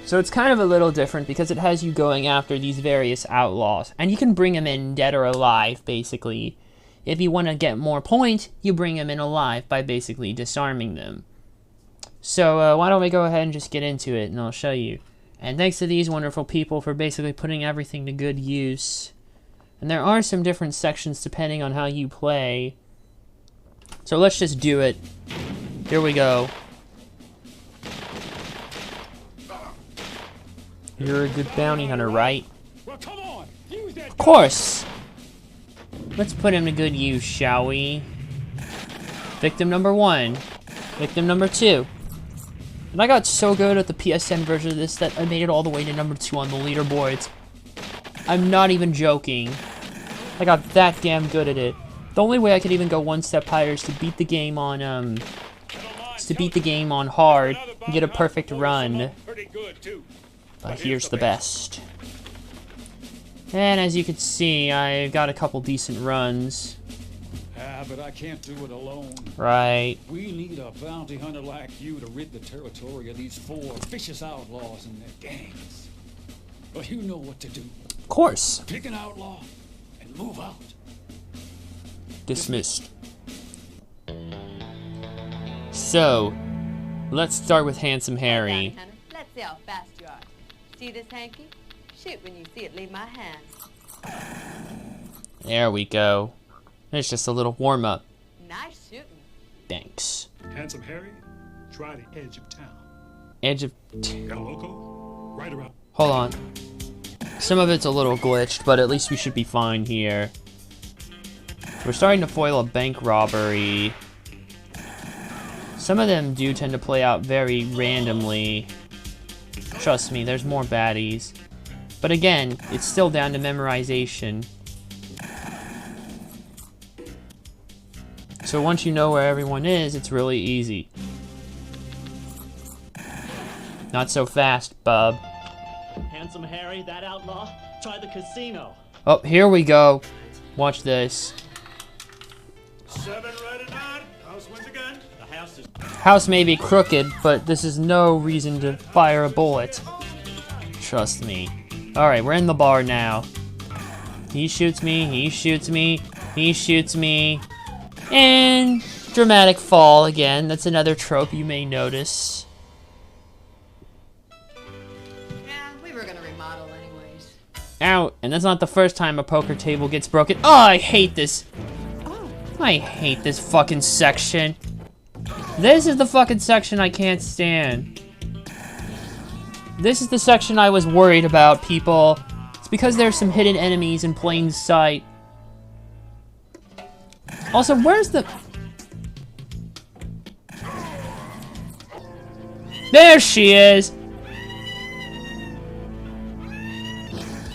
So it's kind of a little different because it has you going after these various outlaws, and you can bring them in dead or alive, basically. If you want to get more point, you bring them in alive by basically disarming them. So why don't we go ahead and just get into it, and I'll show you. And thanks to these wonderful people for basically putting everything to good use. And there are some different sections depending on how you play. So let's just do it. Here we go. You're a good bounty hunter, right? Well, come on. Use that Of course! Let's put him to good use, shall we? Victim number 1. Victim number 2. And I got so good at the PSN version of this that I made it all the way to number 2 on the leaderboards. I'm not even joking. I got that damn good at it. The only way I could even go one step higher is to beat the game on, hard and get a perfect run. pretty good, too. But here's the best. And as you can see, I got a couple decent runs. Ah, but I can't do it alone. Right. We need a bounty hunter like you to rid the territory of these 4 vicious outlaws and their gangs. Well, you know what to do. Of course. Pick an outlaw and move out. Dismissed. So, let's start with Handsome Harry. Let's see how fast you are. See this hanky? Shoot when you see it leave my hand. There we go. It's just a little warm-up. Nice shooting. Thanks. Handsome Harry, try the edge of town. Edge of... El Loco, right around. Hold on. Some of it's a little glitched, but at least we should be fine here. We're starting to foil a bank robbery. Some of them do tend to play out very randomly. Trust me, there's more baddies. But again, it's still down to memorization. So once you know where everyone is, it's really easy. Not so fast, bub. Handsome Harry, that outlaw, tried the casino. Oh, here we go. Watch this. 7 right at 9. House wins again. The house is... House may be crooked, but this is no reason to fire a bullet. Trust me. Alright, we're in the bar now. He shoots me, he shoots me, he shoots me. And dramatic fall again. That's another trope you may notice. Yeah, we were gonna remodel anyways. Out. And that's not the first time a poker table gets broken. Oh, I hate this. I hate this fucking section. This is the fucking section I can't stand. This is the section I was worried about, people. It's because there's some hidden enemies in plain sight. Also, where's the... There she is!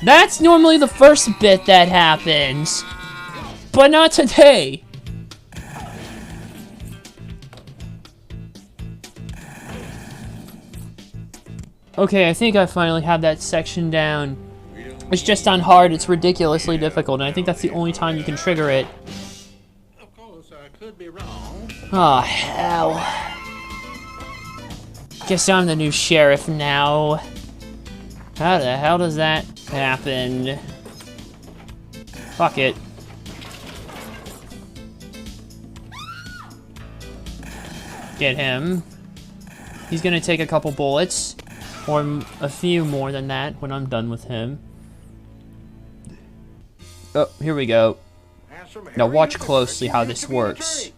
That's normally the first bit that happens. But not today. Okay, I think I finally have that section down. It's just on hard, it's ridiculously difficult, and I think that's the only time you can trigger it. Of course, I could be wrong. Oh, hell. Guess I'm the new sheriff now. How the hell does that happen? Fuck it. Get him. He's gonna take a couple bullets. Or a few more than that when I'm done with him. Oh, here we go. Now watch closely how this works.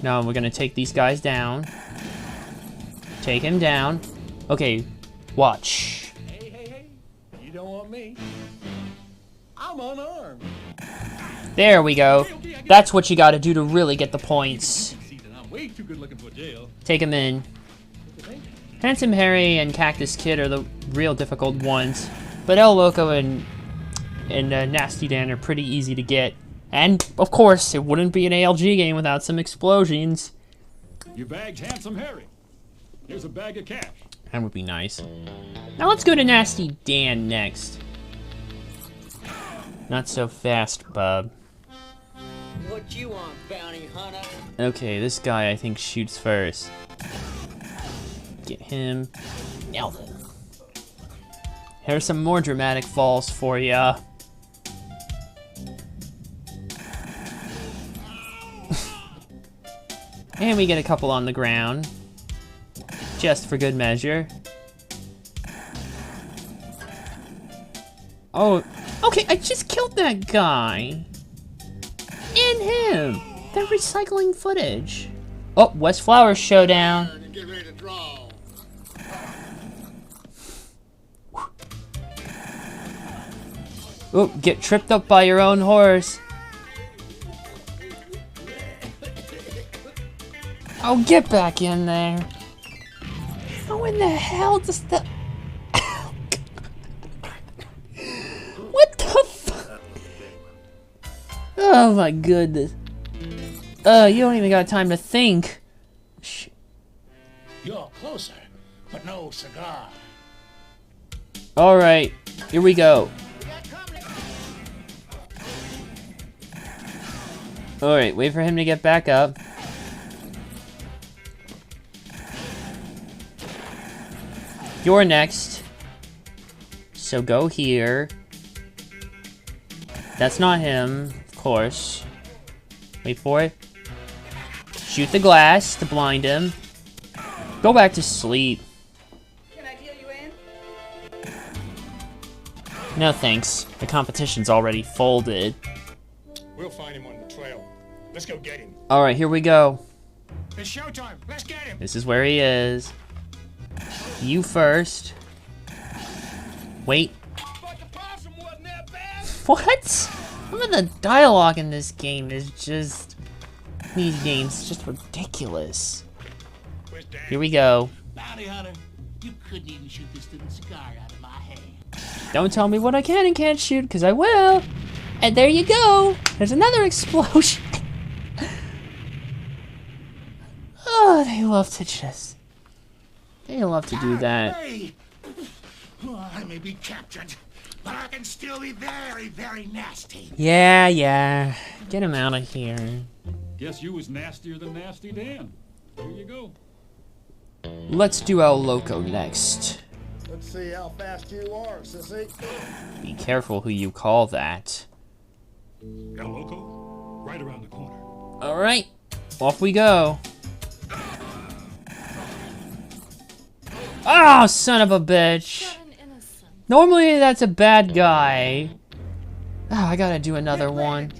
Now we're gonna take these guys down. Take him down. Okay, watch. Hey, you don't want me. I'm unarmed. There we go. That's what you gotta do to really get the points. I'm way too good looking for jail. Take him in. Handsome Harry and Cactus Kid are the real difficult ones, but El Loco and Nasty Dan are pretty easy to get. And, of course, it wouldn't be an ALG game without some explosions. You bagged Handsome Harry. Here's a bag of cash. That would be nice. Now let's go to Nasty Dan next. Not so fast, bub. What you want, bounty hunter? Okay, this guy I think shoots first. Get him. Nailed it. Here's some more dramatic falls for ya. And we get a couple on the ground. Just for good measure. Oh, okay, I just killed that guy. And him. They're recycling footage. Oh, West Flowers showdown. Get ready to draw. Oh, get tripped up by your own horse. Oh, get back in there. How in the hell does the... What the fuck? Oh my goodness. You don't even got time to think. Shh. You're closer, but no cigar. Alright, here we go. Alright, wait for him to get back up. You're next. So go here. That's not him, of course. Wait for it. Shoot the glass to blind him. Go back to sleep. Can I deal you in? No thanks. The competition's already folded. We'll find him on the trail. Let's go get him. Alright, here we go. It's showtime. Let's get him. This is where he is. You first. Wait. But the possum wasn't that bad. What? Some of the dialogue in this game is just... These games just ridiculous. Here we go. Bounty hunter, You couldn't even shoot this little cigar out of my hand. Don't tell me what I can and can't shoot, because I will. And there you go. There's another explosion. Oh, they love to just... They love to do that. Hey! Oh, I may be captured, but I can still be very, very nasty. Yeah. Get him out of here. Guess you was nastier than Nasty Dan. Here you go. Let's do El Loco next. Let's see how fast you are, sissy. Be careful who you call that. El Loco, right around the corner. Alright, off we go. Oh, son of a bitch. Normally that's a bad guy. Oh, I gotta do another one.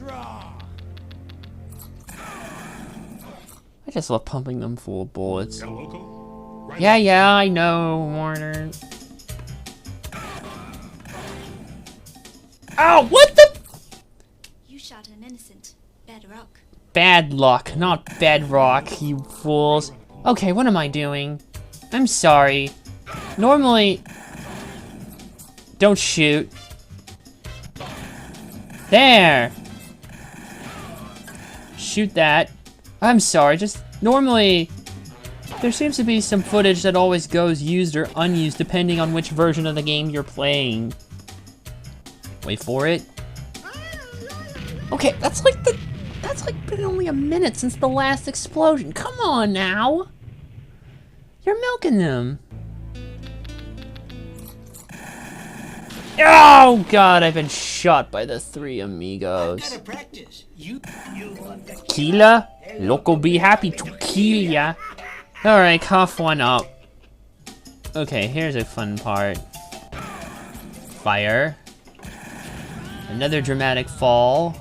I just love pumping them full of bullets. Yeah, I know, Warner. Oh, what the? You shot an innocent. Bad rock. Bad luck, not bedrock, you fools. Okay, what am I doing? I'm sorry. Normally... Don't shoot. There! Shoot that. I'm sorry, just... Normally... There seems to be some footage that always goes used or unused depending on which version of the game you're playing. Wait for it. Okay, that's like been only a minute since the last explosion. Come on now. You're milking them. Oh god, I've been shot by the three amigos. Gotta practice. You Kila? Loco be happy to kill ya. Alright, cough one up. Okay, here's a fun part. Fire. Another dramatic fall.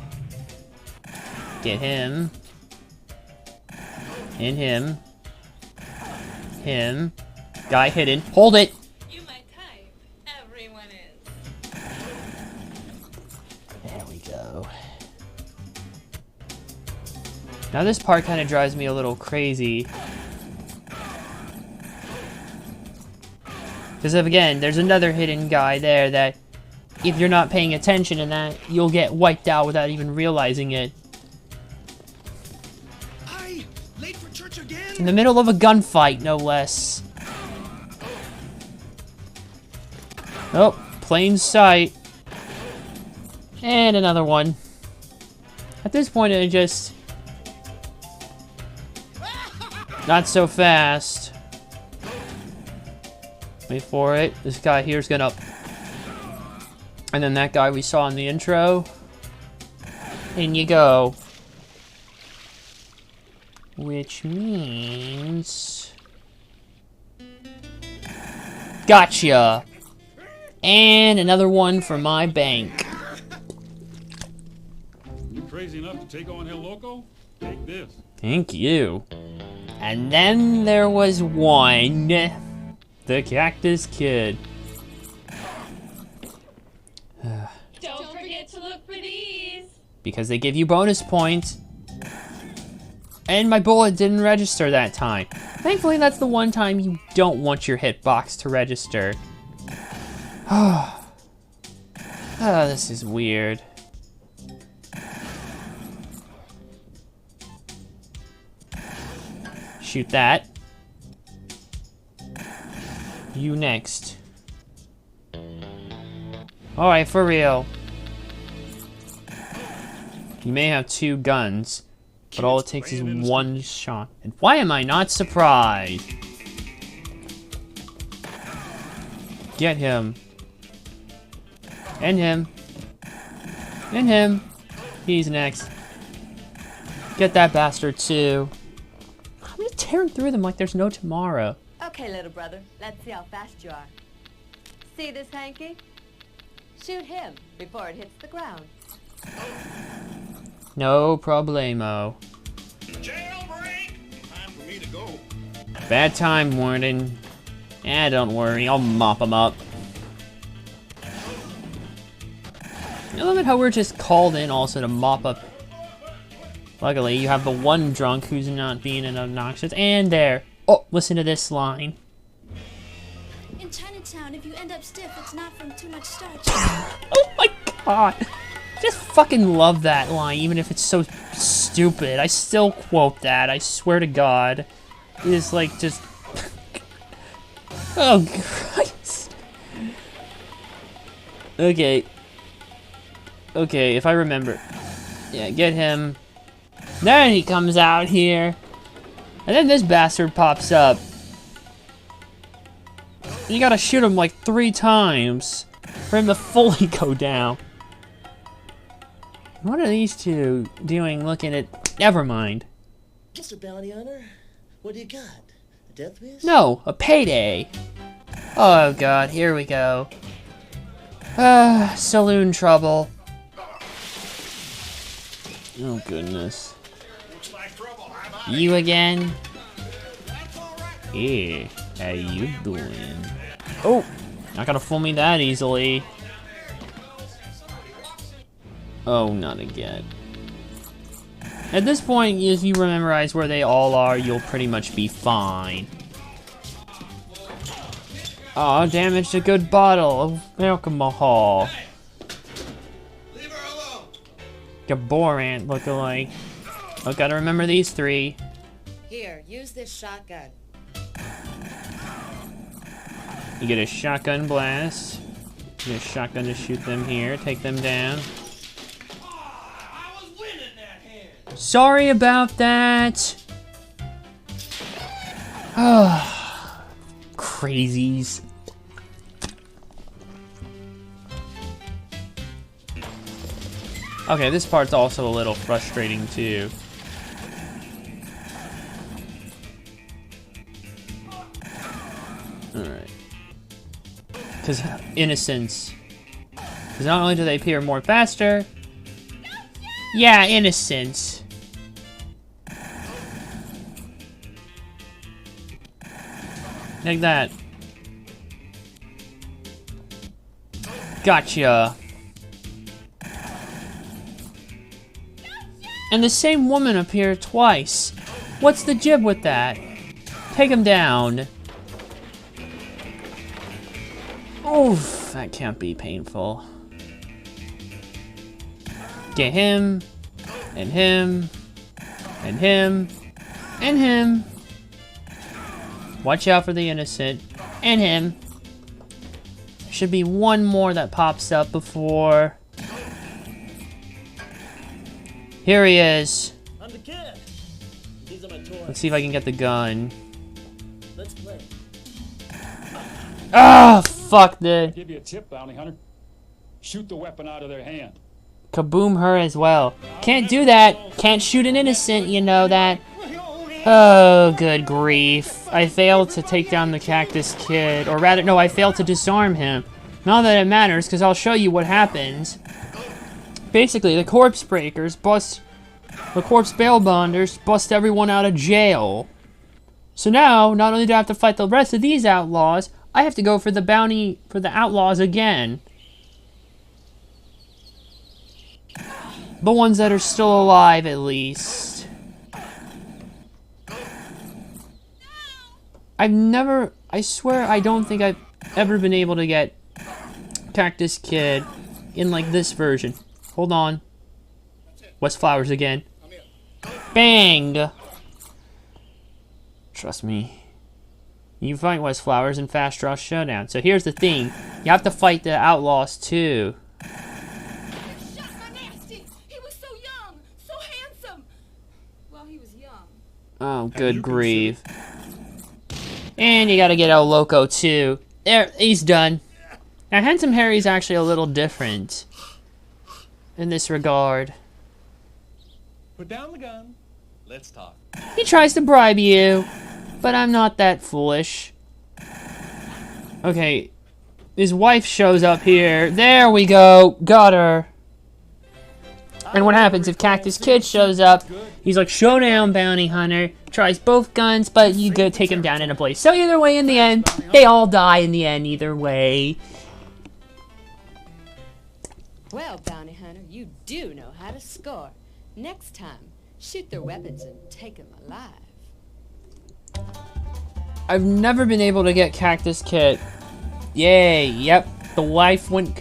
Get him. And him. Him. Guy hidden. Hold it! You my type. Everyone is. There we go. Now this part kind of drives me a little crazy. Because again, there's another hidden guy there that if you're not paying attention in that, you'll get wiped out without even realizing it. Late for church again? In the middle of a gunfight, no less. Oh, plain sight. And another one. At this point, it just... Not so fast. Wait for it. This guy here's gonna... And then that guy we saw in the intro. In you go. Which means... Gotcha! And another one for my bank. You crazy enough to take on El Loco? Take this. Thank you. And then there was one. The Cactus Kid. Don't forget to look for these. Because they give you bonus points. And my bullet didn't register that time. Thankfully, that's the one time you don't want your hitbox to register. Oh, this is weird. Shoot that. You next. Alright, for real. You may have two guns, but all it takes is one shot. And why am I not surprised? Get him. And him. And him. He's next. Get that bastard too. I'm just tearing through them like there's no tomorrow. Okay, little brother, let's see how fast you are. See this hanky? Shoot him before it hits the ground. No problemo. Jailbreak! Time for me to go. Bad time, Warden. Eh, don't worry, I'll mop him up. I love it how we're just called in also to mop up. Luckily, you have the one drunk who's not being an obnoxious. And there. Oh, listen to this line. In Chinatown, if you end up stiff, it's not from too much starch. Oh my god. Just fucking love that line, even if it's so stupid. I still quote that, I swear to God. It is like just... Oh, Christ. Okay. Okay, if I remember. Yeah, get him. Then he comes out here. And then this bastard pops up. You gotta shoot him like 3 times for him to fully go down. What are these two doing looking at... Never mind. Mr. Bounty Hunter, what do you got? A death wish? No, a payday. Oh god, here we go. Saloon trouble. Oh goodness. You again? Hey, how you doing? Oh, not gonna fool me that easily. Oh, not again. At this point, if you memorize where they all are, you'll pretty much be fine. Aw, damaged a good bottle of alcohol. Gaborant lookalike. Oh, gotta remember these 3. Here, use this shotgun. You get a shotgun blast. You get a shotgun to shoot them here, take them down. Sorry about that. Crazies. Okay, this part's also a little frustrating too. Alright. Because innocence. Because not only do they appear more faster. Yeah, innocence. Like that. Gotcha. And the same woman appeared twice. What's the jib with that? Take him down. Oof, that can't be painful. Get him, and him, and him, and him. Watch out for the innocent, and him. There should be one more that pops up before... Here he is. I'm the kid. These are my toys. Let's see if I can get the gun. Let's play. Ah, fuck the... Give you a tip, Bounty Hunter. Shoot the weapon out of their hand. Kaboom her as well. Can't do that. Can't shoot an innocent, you know that. Oh, good grief. I failed to take down the Cactus Kid. Or rather, no, I failed to disarm him. Not that it matters, because I'll show you what happens. Basically, the Corpse Breakers bust... The Corpse Bail Bonders bust everyone out of jail. So now, not only do I have to fight the rest of these outlaws, I have to go for the bounty for the outlaws again. The ones that are still alive, at least. I swear I don't think I've ever been able to get Cactus Kid in, like, this version. Hold on. West Flowers again. Bang! Trust me. You fight West Flowers in Fast Draw Showdown. So here's the thing. You have to fight the outlaws, too. Oh, good grief. And you gotta get El Loco, too. There, he's done. Now, Handsome Harry's actually a little different in this regard. Put down the gun. Let's talk. He tries to bribe you, but I'm not that foolish. Okay, his wife shows up here. There we go. Got her. And what happens if Cactus Kid shows up? He's like, showdown, bounty hunter. Tries both guns, but you go take him down in a blaze. So either way, in the end, they all die in the end, either way. Well, bounty hunter, you do know how to score. Next time, shoot their weapons and take them alive. I've never been able to get Cactus Kid Yay, yep. The wife went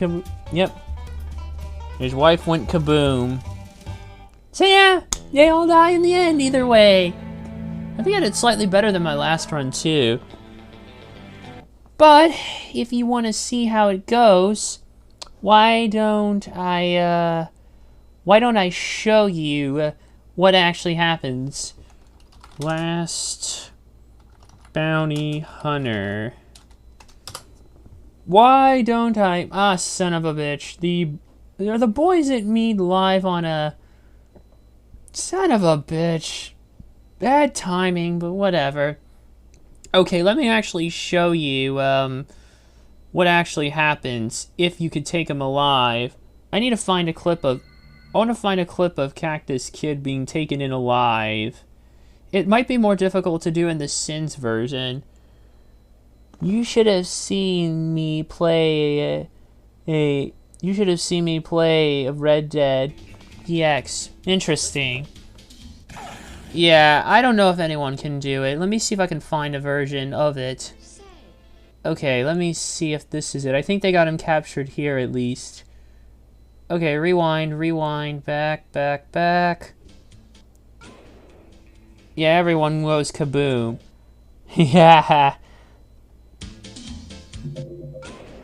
yep. His wife went kaboom. So yeah, they all die in the end either way. I think I did slightly better than my last run too. But if you want to see how it goes, why don't I show you what actually happens? Last Bounty Hunter. Why don't I? Ah, son of a bitch. Are the boys at Mead live on a... Son of a bitch. Bad timing, but whatever. Okay, let me actually show you what actually happens if you could take him alive. I need to find a clip of... I want to find a clip of Cactus Kid being taken in alive. It might be more difficult to do in the Sins version. You should have seen me play you should have seen me play Red Dead DX. Interesting. Yeah, I don't know if anyone can do it. Let me see if I can find a version of it. Okay, let me see if this is it. I think they got him captured here at least. Okay, rewind, back. Yeah, everyone goes kaboom. Yeah.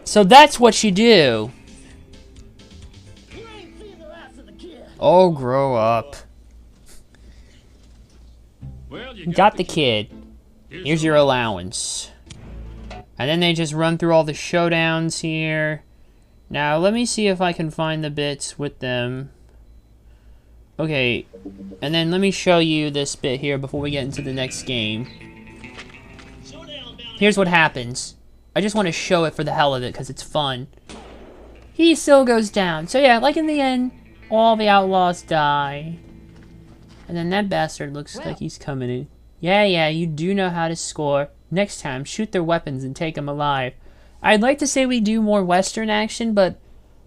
So that's what you do. Oh, grow up. Well, you Got the kid. Here's your allowance. And then they just run through all the showdowns here. Now, let me see if I can find the bits with them. Okay, and then let me show you this bit here before we get into the next game. Here's what happens. I just want to show it for the hell of it, because it's fun. He still goes down. So yeah, like in the end, all the outlaws die. And then that bastard looks like he's coming in. Yeah, you do know how to score. Next time, shoot their weapons and take them alive. I'd like to say we do more Western action, but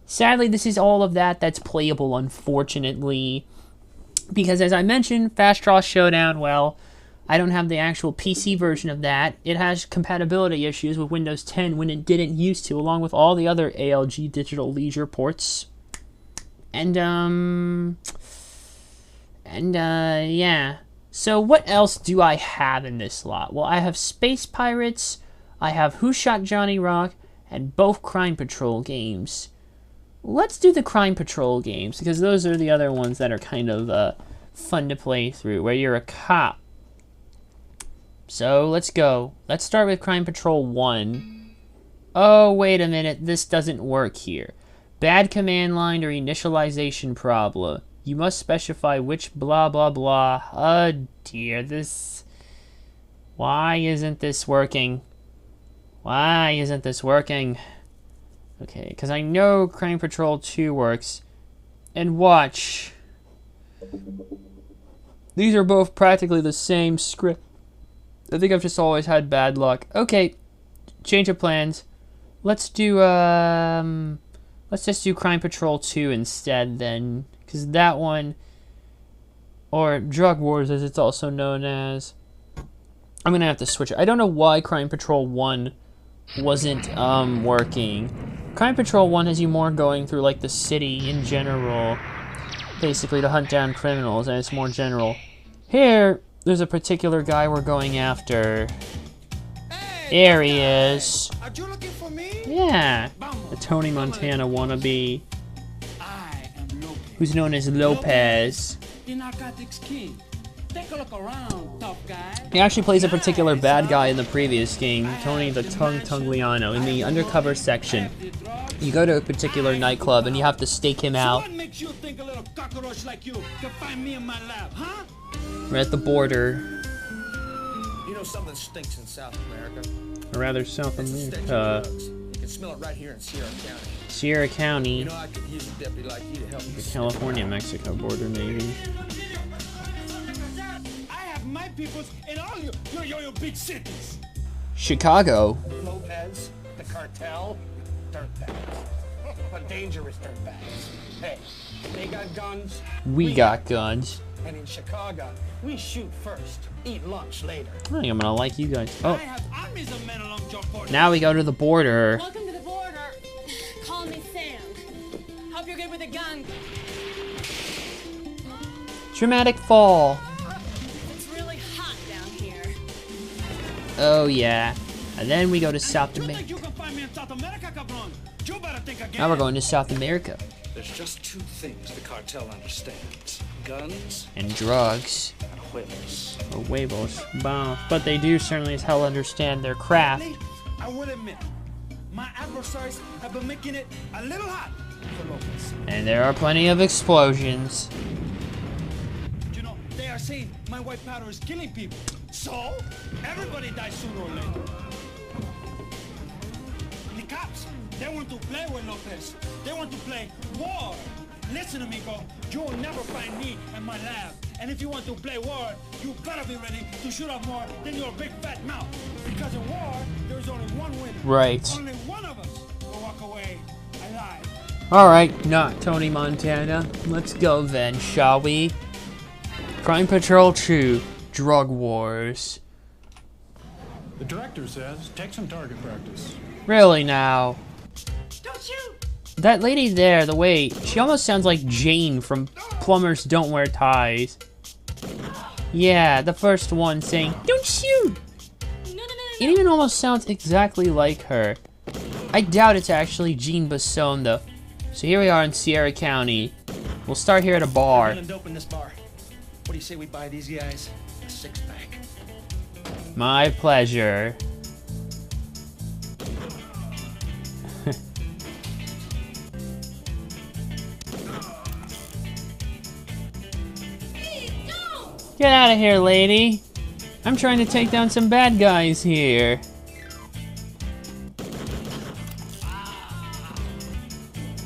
sadly this is all of that's playable, unfortunately. Because as I mentioned, Fast Draw Showdown, well, I don't have the actual PC version of that. It has compatibility issues with Windows 10 when it didn't used to, along with all the other ALG Digital Leisure ports. And, yeah. So what else do I have in this lot? Well, I have Space Pirates, I have Who Shot Johnny Rock, and both Crime Patrol games. Let's do the Crime Patrol games, because those are the other ones that are kind of fun to play through, where you're a cop. So, let's go. Let's start with Crime Patrol 1. Oh, wait a minute, this doesn't work here. Bad command line or initialization problem. You must specify which blah blah blah. Oh dear, this... Why isn't this working? Why isn't this working? Okay, because I know Crime Patrol 2 works. And watch. These are both practically the same script. I think I've just always had bad luck. Okay, change of plans. Let's do, let's just do Crime Patrol 2 instead then. Because that one, or Drug Wars as it's also known as, I'm going to have to switch it. I don't know why Crime Patrol 1 wasn't working. Crime Patrol 1 has you more going through like the city in general, basically to hunt down criminals, and it's more general. Here, there's a particular guy we're going after. There he is. Are you looking for me? Yeah, the Tony Montana wannabe, who's known as Lopez. The narcotics king. Take a look around, tough guy. He actually plays a particular bad guy in the previous game, Tony the Tungliano, in the undercover section. You go to a particular nightclub and you have to stake him out. What makes you think a little cockroach like you can find me in my lab, huh? We're at the border. You know something stinks in South America? Or rather, South America. You can smell it right here in Sierra County. Sierra County. You know, I could use a deputy like you to help me. The California-Mexico border, maybe. My peoples in all your big cities. Chicago. Lopez, the cartel, dirtbags. But dangerous dirtbags. Hey, they got guns. We got guns. And in Chicago, we shoot first, eat lunch later. I think I'm gonna like you guys. I Oh, have armies of men along John Ford. now we go to the border. Welcome to the border. Call me Sam. Hope you're good with a gun. Dramatic fall. It's really hot down here. Oh yeah. And then we go to South You America. think you can find me in South America, cabron? You better think again. Now we're going to South America. There's just two things the cartel understands. Guns And drugs. and huevos. Or huevos. Wow. But they do certainly as hell understand their craft. I will admit, my adversaries have been making it a little hot for locals. And there are plenty of explosions. You know, they are saying my white powder is killing people. So, everybody dies sooner or later. The cops, they want to play with Lopez. They want to play war. Listen, amigo, you will never find me in my lab. And if you want to play war, you better be ready to shoot off more than your big fat mouth. Because in war, there's only one winner. Right. Only one of us will walk away alive. Alright, not Tony Montana. Let's go then, shall we? Crime Patrol 2, Drug Wars. The director says, take some target practice. Really now? Don't shoot! That lady there, the way, she almost sounds like Jane from Plumbers Don't Wear Ties. Yeah, the first one saying, don't shoot! It even almost sounds exactly like her. I doubt it's actually Jean Basson though. So here we are in Sierra County. We'll start here at a bar. Dealing dope in this bar. What do you say we buy these guys a six-pack? My pleasure. Get out of here, lady. I'm trying to take down some bad guys here.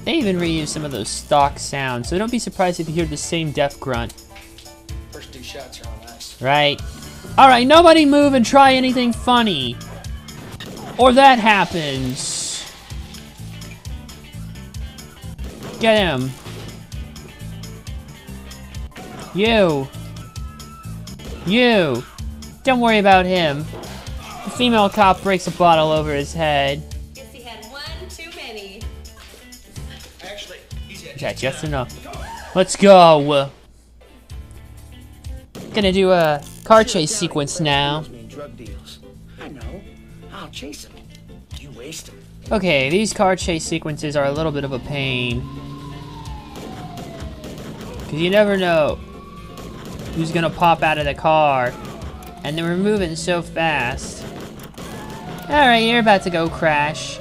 They even reuse some of those stock sounds, so don't be surprised if you hear the same death grunt. First two shots are on us. Right. Alright, nobody move and try anything funny. Or that happens. Get him. You. You. Don't worry about him. The female cop breaks a bottle over his head. Guess he had one too many. Actually, he's got Yeah, just enough. Let's go. Gonna do a car chase sequence now. Drug deals. I know. I'll chase him. You waste him. Okay, these car chase sequences are a little bit of a pain. Because you never know who's gonna pop out of the car. And then we're moving so fast. Alright, you're about to go crash.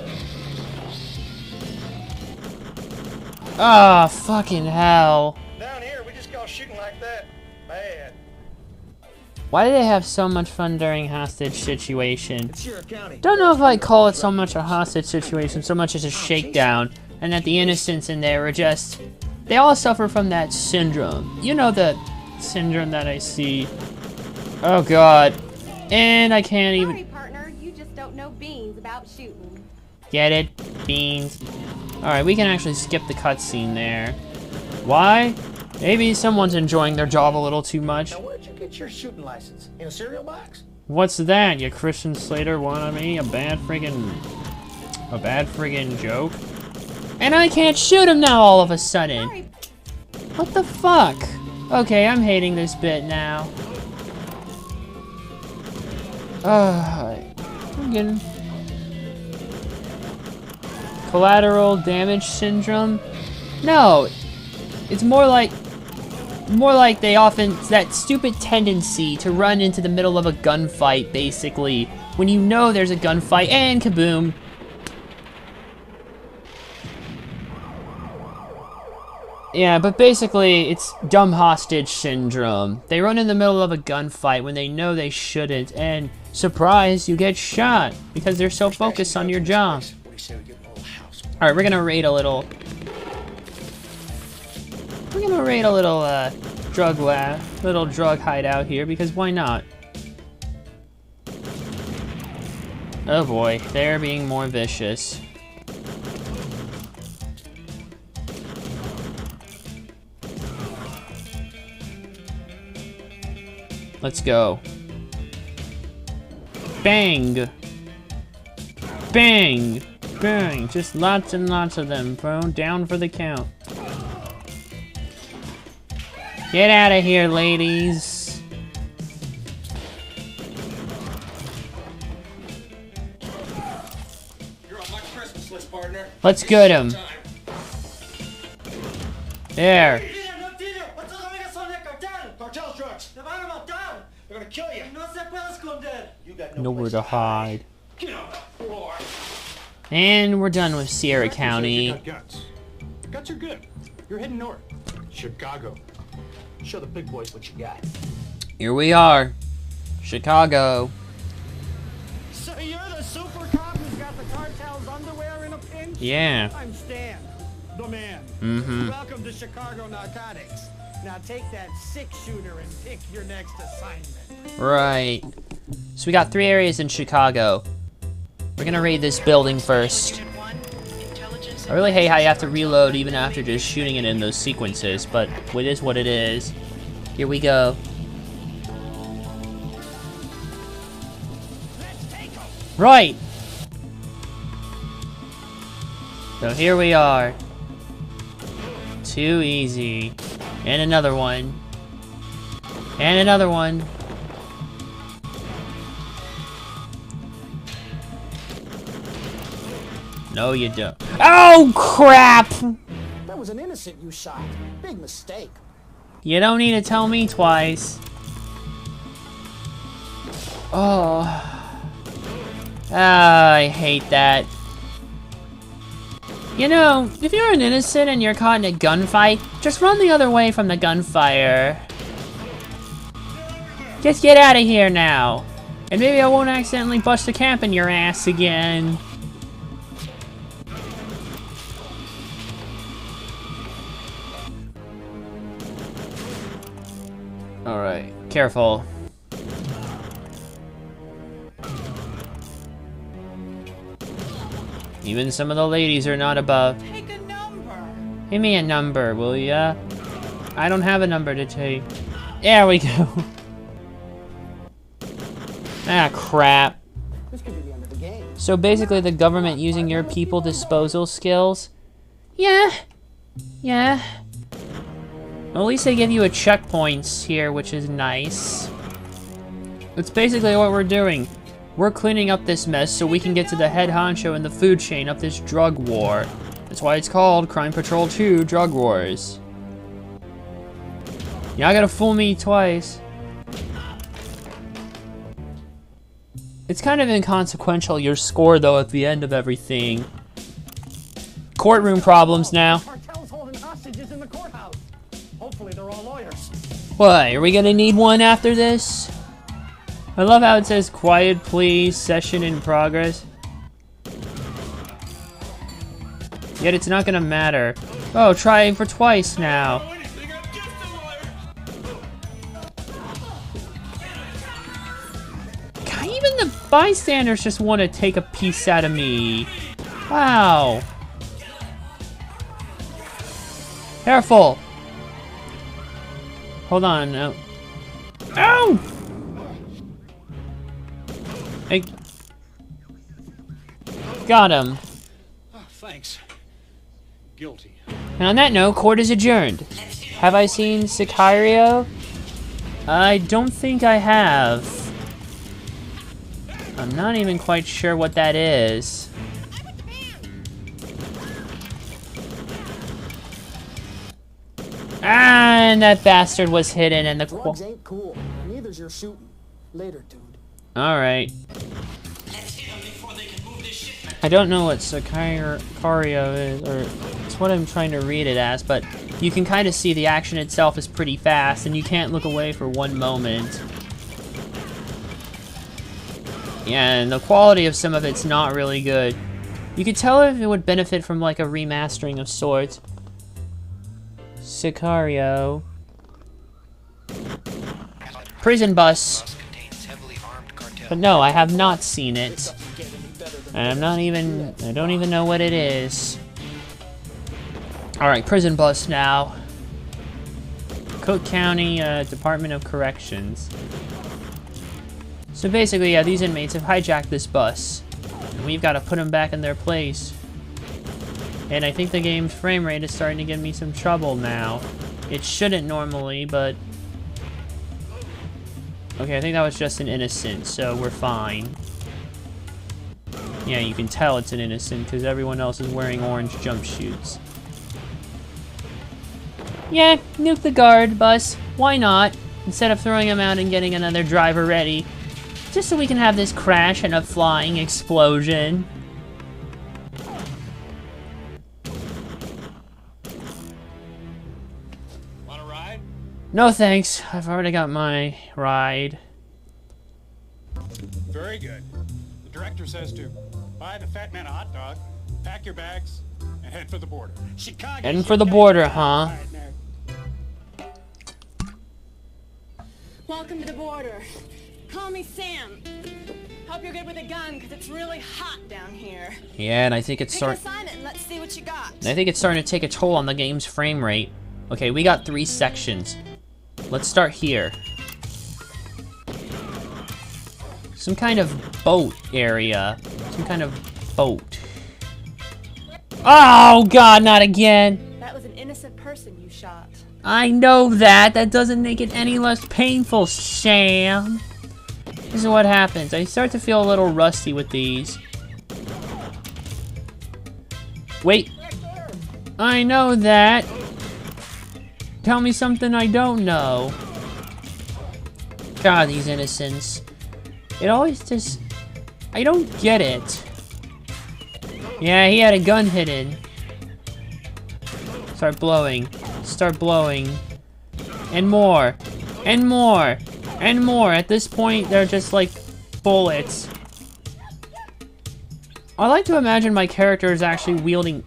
Oh, fucking hell. Down here, we just call shooting like that bad. Why do they have so much fun during hostage situation? Sierra County. Don't know if I call it so much a hostage situation, so much as a shakedown. And that the innocents in there are just... They all suffer from that syndrome. You know the syndrome that I see. Oh god. And I can't even... Sorry, partner, you just don't know beans about shooting. Get it? Beans. Alright, we can actually skip the cutscene there. Why? Maybe someone's enjoying their job a little too much. Now, where'd you get your shooting license? In a cereal box? What's that? You Christian Slater wanted me? A bad friggin' joke? And I can't shoot him now all of a sudden! Sorry. What the fuck? Okay, I'm hating this bit now. I'm getting... Collateral damage syndrome? No, it's more like they often, that stupid tendency to run into the middle of a gunfight, basically, when you know there's a gunfight, and kaboom. Yeah, but basically, it's dumb hostage syndrome. They run in the middle of a gunfight when they know they shouldn't, and surprise, you get shot, because they're so focused on your job. Alright, we're gonna raid a little... drug hideout here, because why not? Oh boy, they're being more vicious. Let's go. Bang! Bang! Bang! Just lots and lots of them, bro. Down for the count. Get out of here, ladies. You're on my Christmas list, partner. Let's get him. There. They're gonna kill you. You got Nowhere to hide. Get on the floor. And we're done with Sierra You County. got guts. Guts are good. You're heading north. Chicago. Show the big boys what you got. Here we are. Chicago. So you're the super cop who's got the cartel's underwear in a pinch? Yeah. I'm Stan, the man. Mm-hmm. Welcome to Chicago Narcotics. Now take that 6-shooter and pick your next assignment. Right. So we got 3 areas in Chicago. We're gonna raid this building first. I really hate how you have to reload even after just shooting it in those sequences, but it is what it is. Here we go. Right! So here we are. Too easy. And another one. And another one. No, you don't. Oh, crap! That was an innocent you shot. Big mistake. You don't need to tell me twice. Oh. Ah, I hate that. You know, if you're an innocent and you're caught in a gunfight, just run the other way from the gunfire. Just get out of here now. And maybe I won't accidentally bust a cap in your ass again. Alright, careful. Even some of the ladies are not above. Take a number. Give me a number, will ya? I don't have a number to take. There we go. Ah, crap. This could be the end of the game. So basically the government using your people disposal skills? Yeah. Yeah. Well, at least they give you a checkpoints here, which is nice. That's basically what we're doing. We're cleaning up this mess so we can get to the head honcho in the food chain of this drug war. That's why it's called Crime Patrol 2 Drug Wars. You're not gonna fool me twice. It's kind of inconsequential, your score, though, at the end of everything. Courtroom problems now. Cartel's holding hostages in the courthouse. Hopefully they're all lawyers. What, are we gonna need one after this? I love how it says quiet please, session in progress. Yet it's not gonna matter. Oh, trying for twice now. God, even the bystanders just want to take a piece out of me. Wow. Careful. Hold on. No. Ow! I got him. Oh, thanks. Guilty. And on that note, court is adjourned. Have I seen Sicario? I don't think I have. I'm not even quite sure what that is. And that bastard was hidden in the Drugs ain't cool. Neither's your shooting. Later, dude. Alright. I don't know what Sicario is, or it's what I'm trying to read it as, but you can kind of see the action itself is pretty fast, and you can't look away for one moment. Yeah, and the quality of some of it's not really good. You could tell if it would benefit from like a remastering of sorts. Sicario. Prison Bus. But no, I have not seen it. And I don't even know what it is. Alright, Prison Bus now. Cook County Department of Corrections. So basically, yeah, these inmates have hijacked this bus. And we've got to put them back in their place. And I think the game's frame rate is starting to give me some trouble now. It shouldn't normally, but... Okay, I think that was just an innocent, so we're fine. Yeah, you can tell it's an innocent because everyone else is wearing orange jumpsuits. Yeah, nuke the guard bus. Why not? Instead of throwing him out and getting another driver ready. Just so we can have this crash and a flying explosion. Want a ride? No thanks. I've already got my ride. Very good. The director says to buy the fat man a hot dog, pack your bags, and head for the border. Chicago. Heading for the border, huh? Welcome to the border. Call me Sam. Hope you're good with a gun, because it's really hot down here. Yeah, and I think it's Pick an assignment and let's see what you got. I think it's starting to take a toll on the game's frame rate. Okay, we got 3 sections. Let's start here. Some kind of boat area. Some kind of boat. Oh, God, not again! That was an innocent person you shot. I know that! That doesn't make it any less painful, Sam! This is what happens. I start to feel a little rusty with these. Wait! I know that! Tell me something I don't know. God, these innocents. It always just... I don't get it. Yeah, he had a gun hidden. Start blowing. Start blowing. And more. And more. And more. At this point, they're just like bullets. I like to imagine my character is actually wielding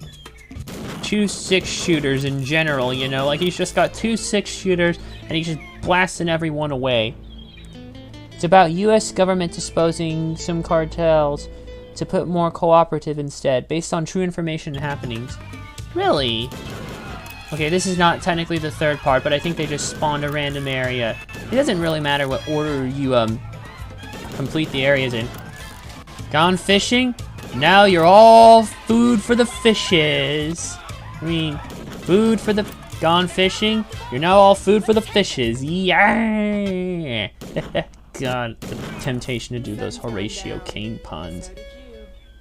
2 6-shooters in general, you know? Like, he's just got 2 6-shooters, and he's just blasting everyone away. It's about U.S. government disposing some cartels to put more cooperative instead, based on true information and happenings. Really? Okay, this is not technically the 3rd part, but I think they just spawned a random area. It doesn't really matter what order you, complete the areas in. Gone fishing? Now you're all food for the fishes. I mean, food for the... Gone fishing? You're now all food for the fishes. Yeah! God, the temptation to do those Horatio Kane puns.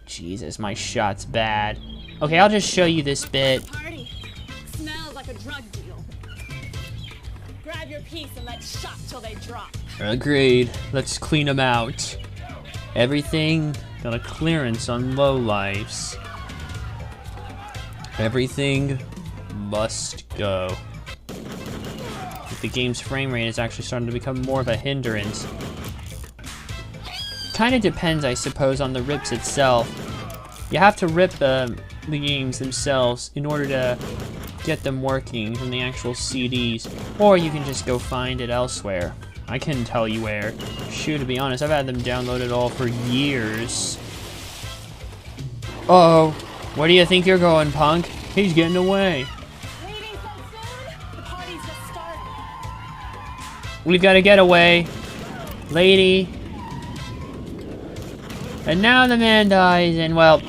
Jesus, my shot's bad. Okay, I'll just show you this bit. Party smells like a drug deal. Grab your piece and let's shot till they drop. Agreed. Let's clean them out. Everything got a clearance on lowlifes. Everything must go. The game's frame rate is actually starting to become more of a hindrance. Kind of depends, I suppose, on the rips itself. You have to rip the games themselves in order to get them working from the actual CDs, or you can just go find it elsewhere. I couldn't tell you where. Shoot, to be honest, I've had them downloaded all for years. Uh-oh. Where do you think you're going, punk? He's getting away. We've got to get away. Lady. And now the man dies, and well,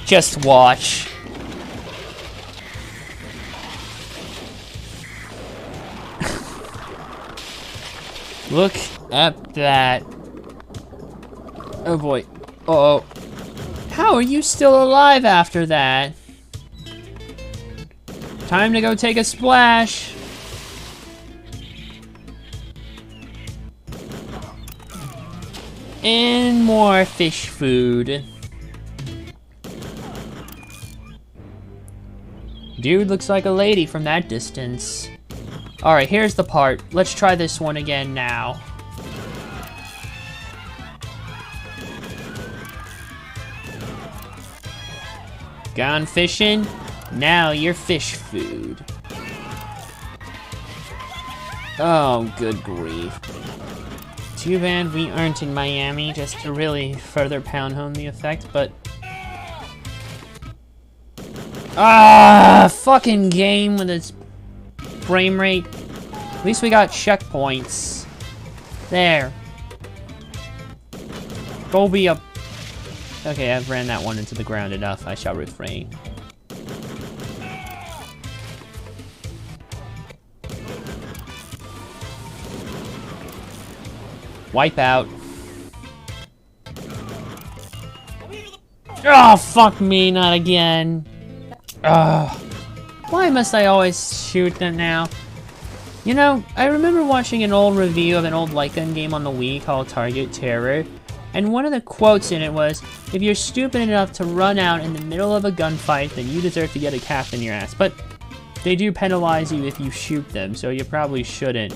just watch. Look at that. Oh boy. Uh-oh. How are you still alive after that? Time to go take a splash. And more fish food. Dude looks like a lady from that distance. Alright, here's the part. Let's try this one again now. Gone fishing? Now you're fish food. Oh, good grief. Too bad we aren't in Miami, just to really further pound home the effect, but... Ah, fucking game with its frame rate. At least we got checkpoints. There. Go be a... Okay, I've ran that one into the ground enough. I shall refrain. Wipe out. Oh, fuck me, not again. Ugh. Why must I always shoot them now? You know, I remember watching an old review of an old light gun game on the Wii called Target Terror, and one of the quotes in it was, if you're stupid enough to run out in the middle of a gunfight, then you deserve to get a cap in your ass. But they do penalize you if you shoot them, so you probably shouldn't.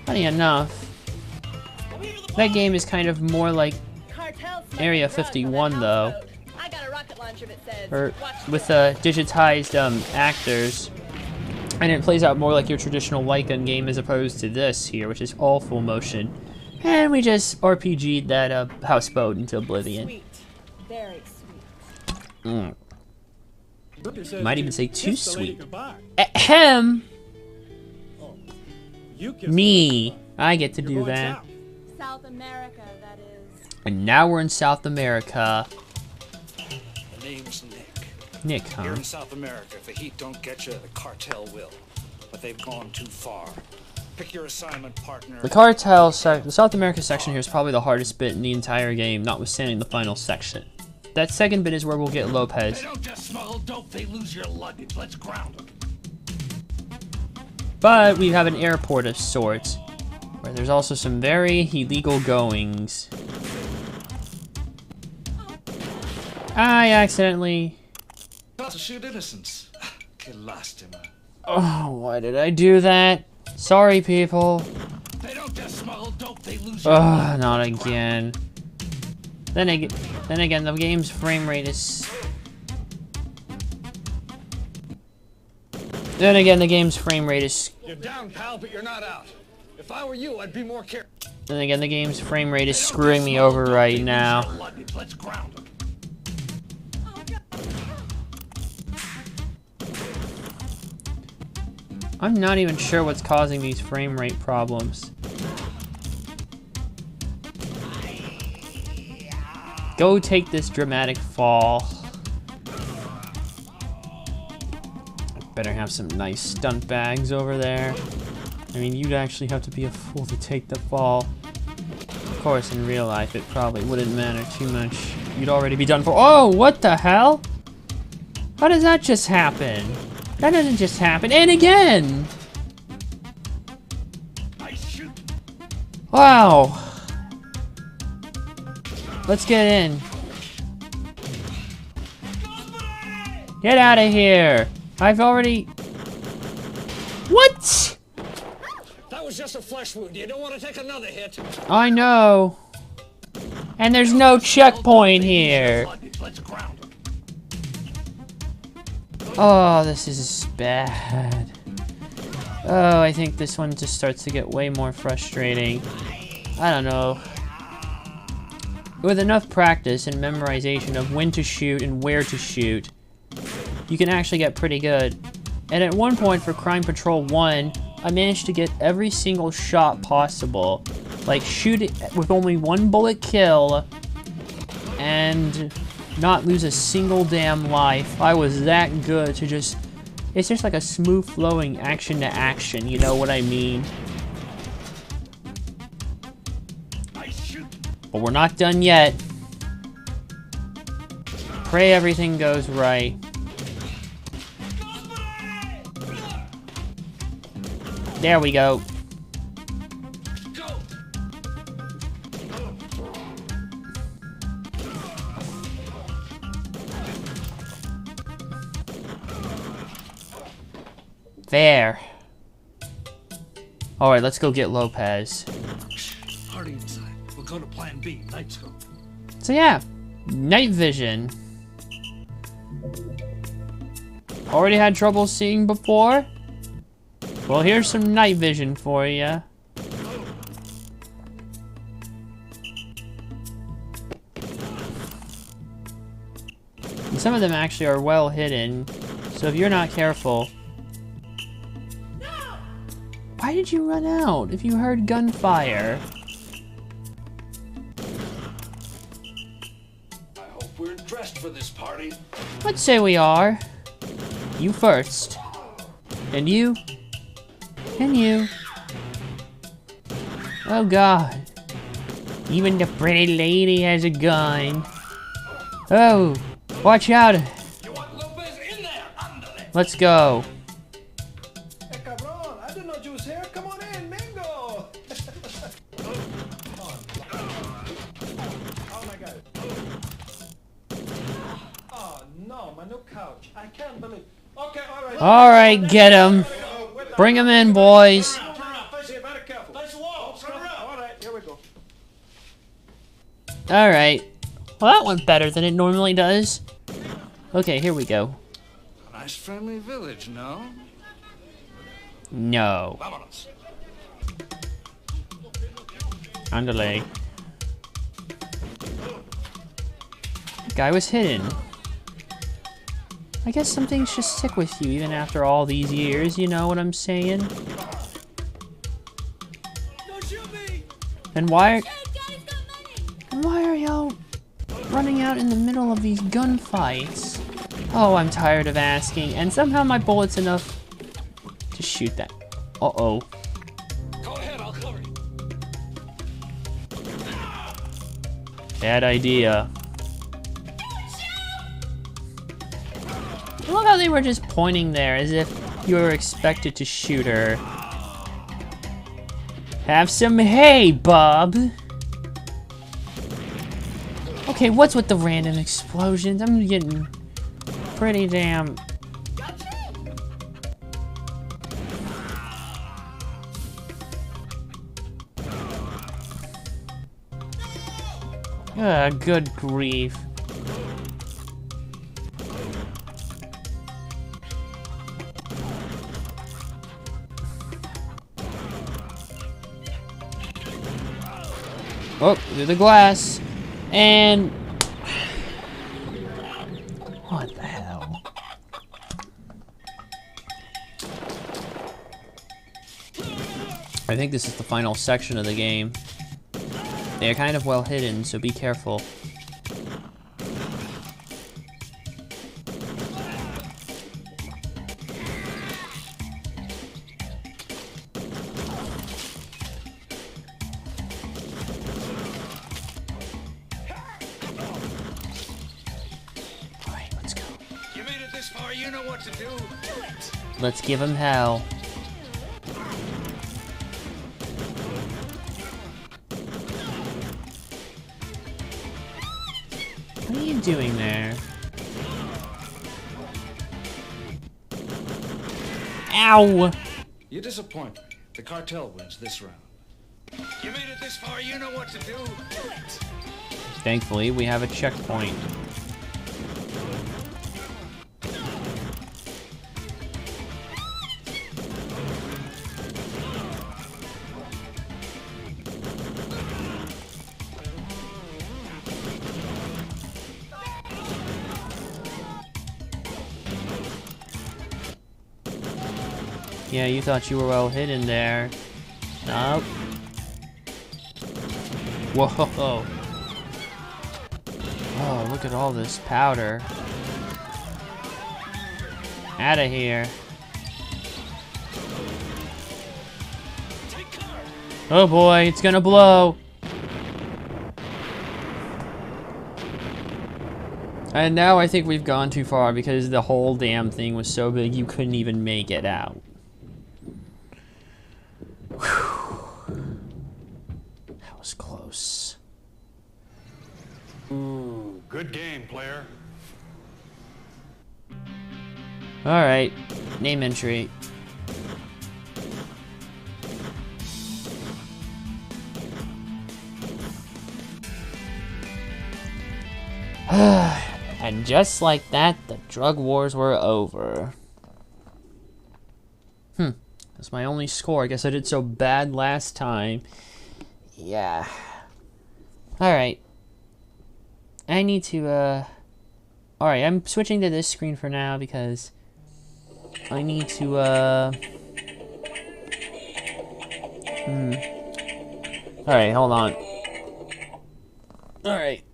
Funny enough, that game is kind of more like Area 51, though. Or with digitized actors. And it plays out more like your traditional light gun game as opposed to this here, which is all full motion. And we just RPG'd that houseboat into oblivion. Sweet. Very sweet. Might even say too sweet. Ahem! Me. I get to do that. South America, that is. And now we're in South America. The name's Nick. Nick, huh? Here in South America, if the heat don't get you, the cartel will. But they've gone too far. Pick your assignment partner. The cartel the South America section here is probably the hardest bit in the entire game, notwithstanding the final section. That second bit is where we'll get Lopez. They don't just smuggle dope, they lose your luggage. Let's ground them. But we have an airport of sorts, where there's also some very illegal goings. I accidentally... To shoot innocents. Que lástima. Oh, why did I do that? Sorry, people. They don't just smuggle dope, they lose your Ugh, not again. Then again, the game's frame rate is... Then again, the game's frame rate is... You're down, pal, but you're not out. If I were you, I'd be more careful. Then again, the game's frame rate is screwing me over right now. Let's ground them. I'm not even sure what's causing these frame rate problems. Go take this dramatic fall. Better have some nice stunt bags over there. I mean, you'd actually have to be a fool to take the fall. Of course, in real life, it probably wouldn't matter too much. You'd already be done for. Oh, what the hell? How does that just happen? That doesn't just happen. And again! Wow. Let's get in. Get out of here. I've already... What? That was just a flesh wound. You don't want to take another hit. I know. And there's no checkpoint here. Oh, this is bad. Oh, I think this one just starts to get way more frustrating. I don't know. With enough practice and memorization of when to shoot and where to shoot, you can actually get pretty good. And at one point for Crime Patrol 1, I managed to get every single shot possible. Like, shoot it with only one bullet kill, and not lose a single damn life. I was that good to just... It's just like a smooth flowing action to action, you know what I mean? But we're not done yet. Pray everything goes right. There we go. There. Alright, let's go get Lopez. Party inside. We'll go to Plan B, night scope. So yeah, night vision. Already had trouble seeing before? Well, here's some night vision for you. And some of them actually are well hidden, so if you're not careful... Why did you run out if you heard gunfire? I hope we're dressed for this party. Let's say we are. You first. And you. And you. Oh god. Even the pretty lady has a gun. Oh, watch out. Let's go. Hey, cabron, I didn't know you was here. Come on in, Mingo. Oh my god. Oh no, my new couch. I can't believe. Okay, all right. All right, get him. Bring him in, boys. All right, here we go. All right. Well, that went better than it normally does. Okay, here we go. A nice friendly village, no? No. Vámonos. Andale. Guy was hidden. I guess some things just stick with you even after all these years, you know what I'm saying? And why are y'all running out in the middle of these gunfights? Oh, I'm tired of asking, and somehow my bullet's enough to shoot that. Uh-oh. Go ahead, I'll cover you. Bad idea. I love how they were just pointing there as if you were expected to shoot her. Have some hay, Bob! Okay, what's with the random explosions? I'm getting pretty damn... good grief. Oh, through the glass. And... what the hell? I think this is the final section of the game. They are kind of well hidden, so be careful. Let's give him hell. What are you doing there? Ow! You disappoint me. The cartel wins this round. You made it this far, you know what to do. Do it! Thankfully, we have a checkpoint. Yeah, you thought you were well hidden there. Nope. Whoa. Oh, look at all this powder. Outta here. Oh boy, it's gonna blow. And now I think we've gone too far because the whole damn thing was so big you couldn't even make it out. That was close. Ooh, good game, player. Alright, name entry. And just like that, the drug wars were over. That's my only score. I guess I did so bad last time. Yeah. Alright. I need to, Alright, I'm switching to this screen for now because I need to, Alright, hold on. Alright.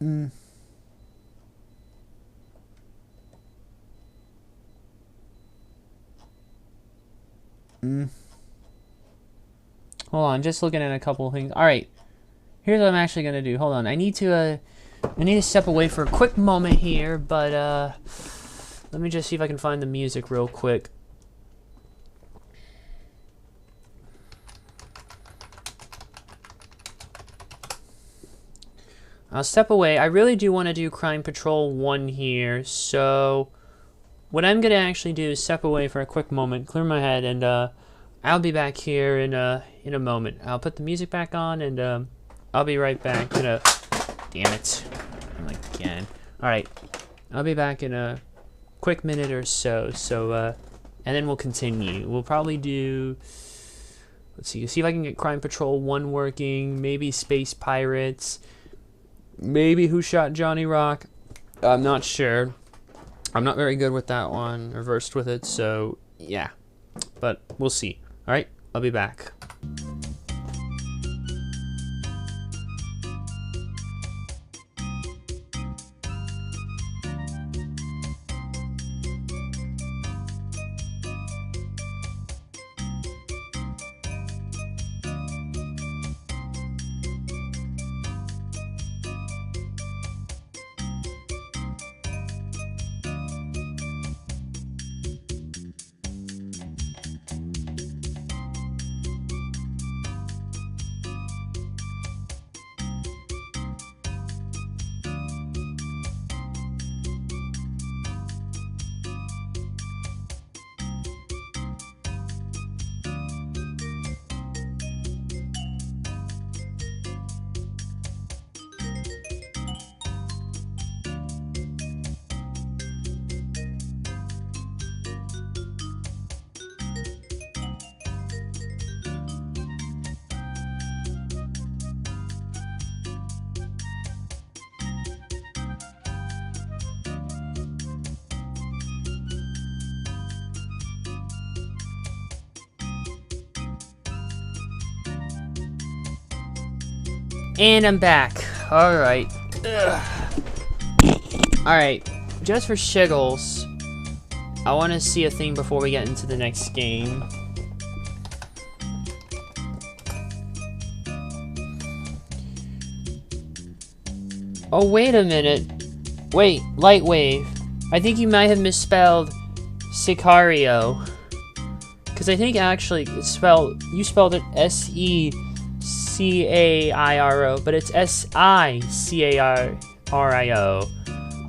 Hold on, just looking at a couple of things. Alright. Here's what I'm actually gonna do. Hold on. I need to step away for a quick moment here, but let me just see if I can find the music real quick. I'll step away. I really do want to do Crime Patrol 1 here, so what I'm going to actually do is step away for a quick moment, clear my head, and I'll be back here in a moment. I'll put the music back on, and I'll be right back. Damn it. Again. Alright. I'll be back in a quick minute or so, and then we'll continue. We'll probably do... Let's see if I can get Crime Patrol 1 working, maybe Space Pirates... Maybe Who Shot Johnny Rock? I'm not sure. I'm not very good with that one, or versed with it, so yeah. But we'll see. Alright, I'll be back. And I'm back. Alright. Alright. Just for shiggles, I want to see a thing before we get into the next game. Oh, wait a minute. Wait, Lightwave. I think you might have misspelled Sicario. Because I think actually you spelled it S-E-C-A-I-R-O, but it's S-I-C-A-R-I-O.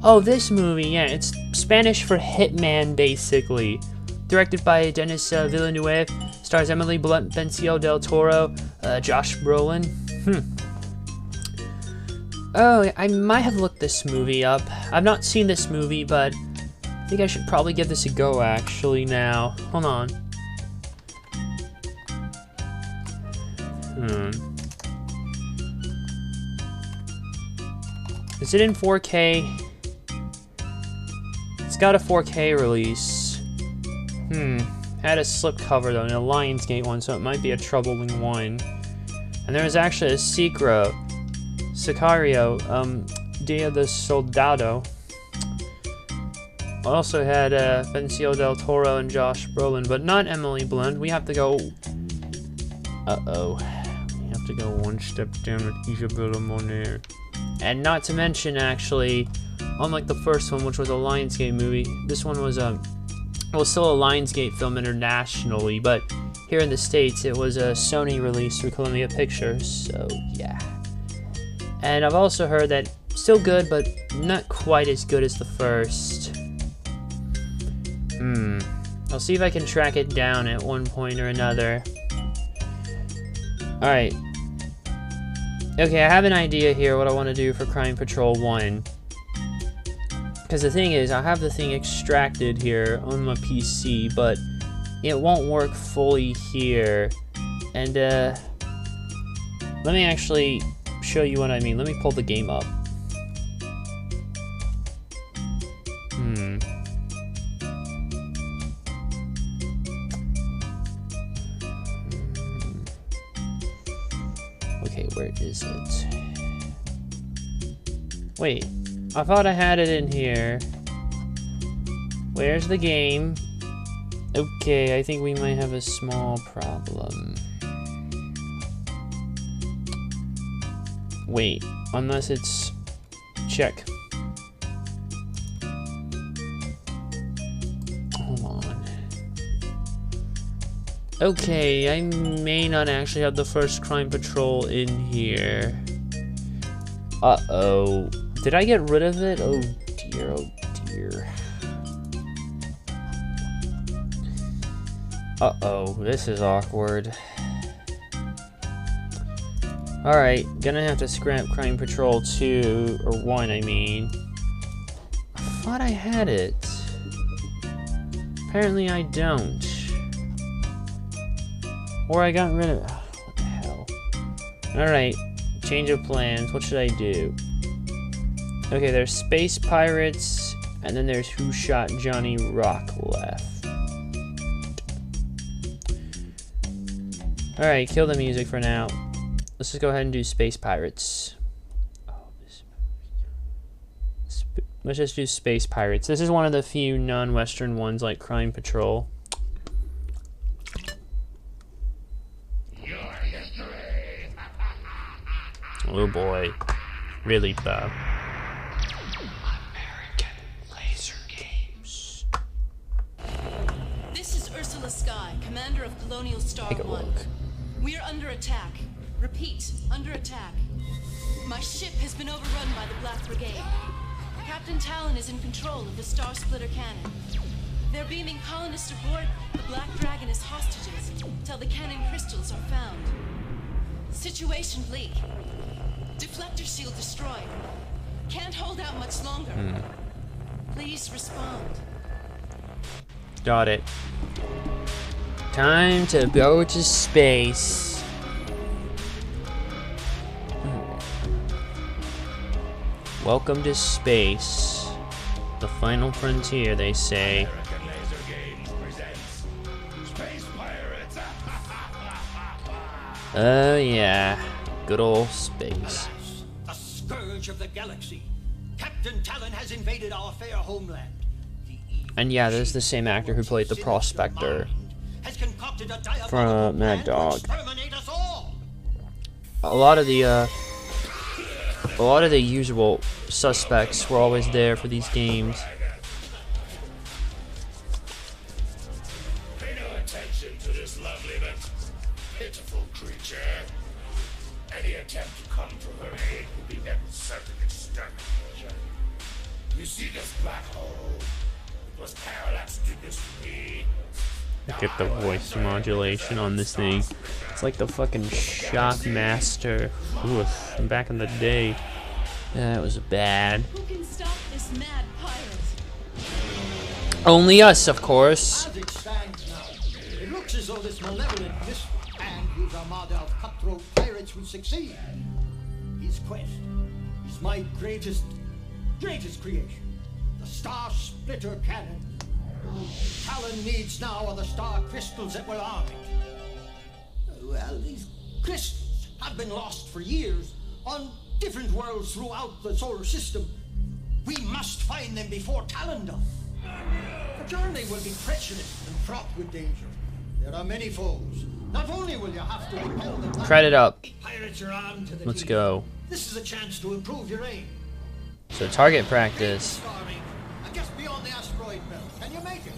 Oh, this movie, yeah, it's Spanish for Hitman, basically. Directed by Denis Villeneuve, stars Emily Blunt, Benicio del Toro, Josh Brolin. Oh, I might have looked this movie up. I've not seen this movie, but I think I should probably give this a go, actually, now. Hold on. Is it in 4K? It's got a 4K release. Had a slipcover though, and a Lionsgate one, so it might be a troubling one. And there was actually a Sicario, Dia de Soldado. Also had Benicio del Toro and Josh Brolin, but not Emily Blunt. We have to go... Uh-oh. We have to go one step down with Isabella Moner. And not to mention, actually, unlike the first one, which was a Lionsgate movie, this one was still a Lionsgate film internationally, but here in the States, it was a Sony release through Columbia Pictures, so yeah. And I've also heard that still good, but not quite as good as the first. I'll see if I can track it down at one point or another. Alright. Okay, I have an idea here what I want to do for Crime Patrol 1. Because the thing is, I have the thing extracted here on my PC, but it won't work fully here. And, let me actually show you what I mean. Let me pull the game up. where is it? Wait, I thought I had it in here. Where's the game? Okay, I think we might have a small problem. Wait, unless it's... check. Hold on. Okay, I may not actually have the first Crime Patrol in here. Uh-oh. Did I get rid of it? Oh dear, oh dear. Uh-oh, this is awkward. Alright, gonna have to scrap Crime Patrol 2, or 1 I mean. I thought I had it. Apparently I don't. Or I got rid of it. Oh, what the hell. Alright, change of plans. What should I do? Okay, there's Space Pirates, and then there's Who Shot Johnny Rock left. Alright, kill the music for now. Let's just go ahead and do Space Pirates. Let's just do Space Pirates. This is one of the few non-Western ones like Crime Patrol. Oh boy. Really, Bob. American Laser Games. This is Ursula Sky, commander of Colonial Star Take a 1. look. We are under attack. Repeat, under attack. My ship has been overrun by the Black Brigade. Captain Talon is in control of the Star Splitter cannon. They're beaming colonists aboard the Black Dragon as hostages till the cannon crystals are found. Situation bleak. Deflector shield destroyed. Can't hold out much longer. Please respond. Got it. Time to go to space. Welcome to space. The final frontier, they say. American Laser Games presents Space Pirates. Oh yeah. Good old space. The scourge of the galaxy. Captain Talon has invaded our fair homeland. And yeah, this is the same actor who played the Prospector Has concocted a diabolical from Mad plan to Dog. exterminate us all. A lot of the usual suspects were always there for these games. Pay no attention to this lovely but pitiful creature. Any attempt to come to her aid will be met with certain extermination. You see this black hole? It was Parallax did this to me. Look at the voice modulation on this thing. It's like the fucking Shockmaster. Ooh, from back in the day. That was bad. Who can stop this mad pirate? Only us, of course. As it stands now, it looks as though this malevolent misfit and his armada of cutthroat pirates will succeed. His quest is my greatest creation. The Star Splitter cannon. Talon needs now are the star crystals that will arm it. Well, these crystals have been lost for years on different worlds throughout the solar system. We must find them before Talon does. The journey will be treacherous and fraught with danger. There are many foes. Not only will you have to repel them, Credit up. pirates are armed to the Let's teeth. go. This is a chance to improve your aim. So target practice. Storming, and just beyond the asteroid belt. Can you make it?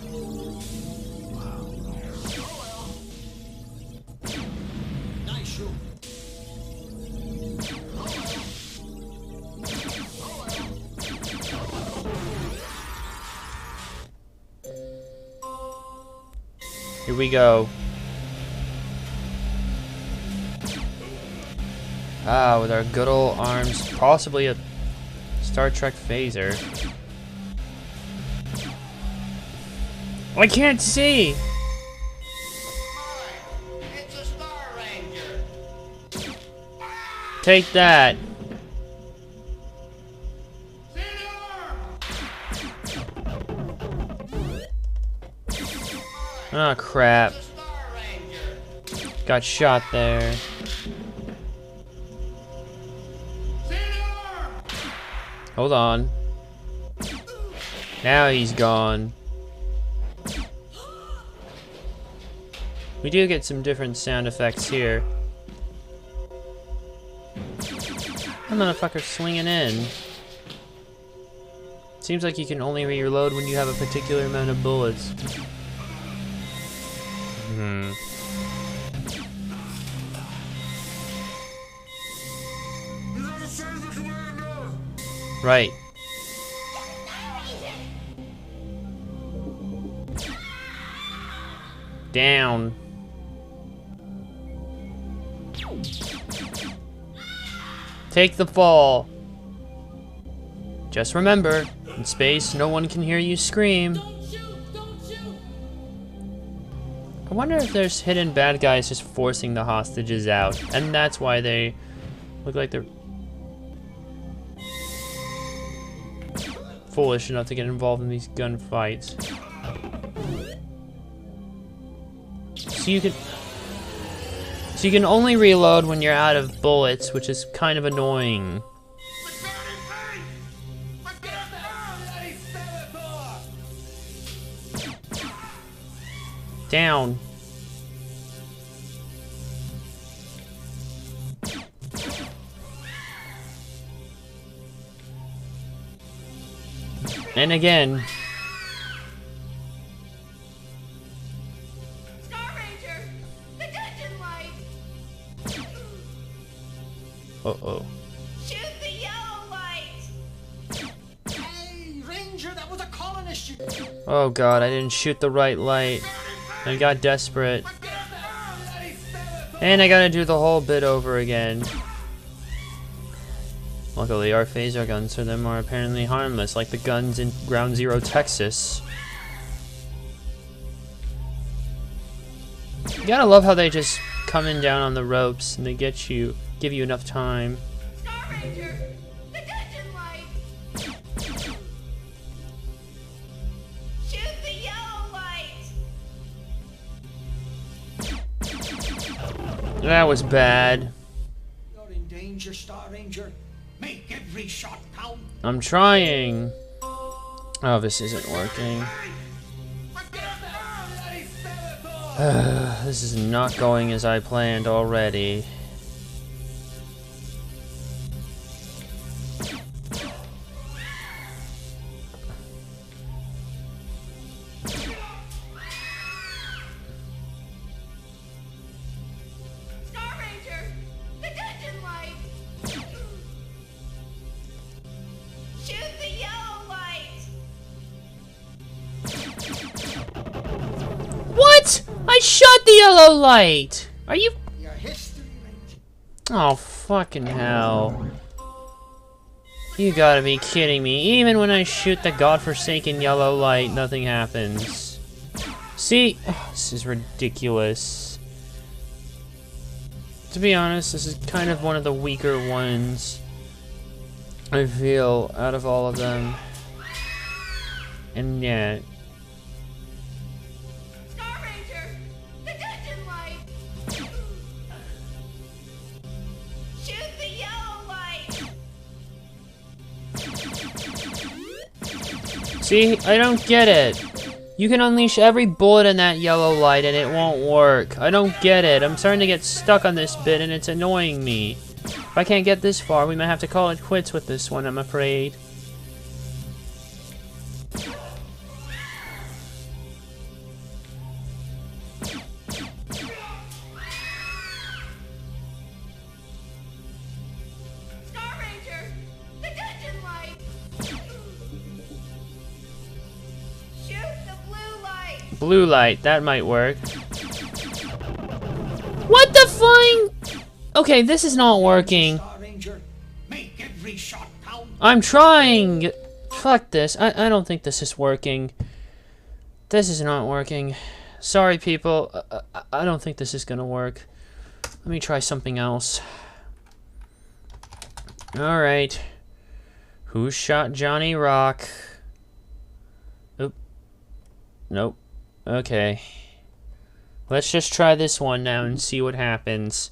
Nice shoot. Here we go. Ah, with our good old arms, possibly a Star Trek phaser. I can't see. It's a Star Ranger. Take that. Oh crap. Got shot there. Hold on. Now he's gone. We do get some different sound effects here. That motherfucker's swinging in. Seems like you can only reload when you have a particular amount of bullets. Right. Down. Take the fall. Just remember, in space, no one can hear you scream. I wonder if there's hidden bad guys just forcing the hostages out, and that's why they look like they're foolish enough to get involved in these gunfights. So you can only reload when you're out of bullets, which is kind of annoying. Down. And again. Star Ranger, the dungeon light. Uh-oh. Shoot the yellow light. Hey, Ranger, that was a colonist. Oh god, I didn't shoot the right light. I got desperate. And I gotta do the whole bit over again. Luckily, our phaser guns for them are apparently harmless, like the guns in Ground Zero, Texas. You gotta love how they just come in down on the ropes and they give you enough time. Star Ranger, the dungeon light. Shoot the yellow light. That was bad. You're in danger, Star Ranger. Make every shot count. I'm trying. Oh, this isn't working. This is not going as I planned already. Star Ranger, the dungeon light. Shoot the yellow light. What? I shot the yellow light! Are you... Your history, Ranger. Oh, fucking hell. You gotta be kidding me. Even when I shoot the godforsaken yellow light, nothing happens. See? Oh, this is ridiculous. To be honest, this is kind of one of the weaker ones, I feel, out of all of them. And yeah. Star Ranger, the dungeon light. Shoot the yellow light. See? I don't get it. You can unleash every bullet in that yellow light and it won't work. I don't get it. I'm starting to get stuck on this bit and it's annoying me. If I can't get this far, we might have to call it quits with this one, I'm afraid. Star Ranger, the dungeon light. Shoot the blue light. Blue light, that might work. What the flying? Okay, this is not working. Star Ranger, make every shot count. I'm trying! Fuck this. I don't think this is working. This is not working. Sorry, people. I don't think this is gonna work. Let me try something else. Alright. Who shot Johnny Rock? Oop. Nope. Okay. Let's just try this one now and see what happens.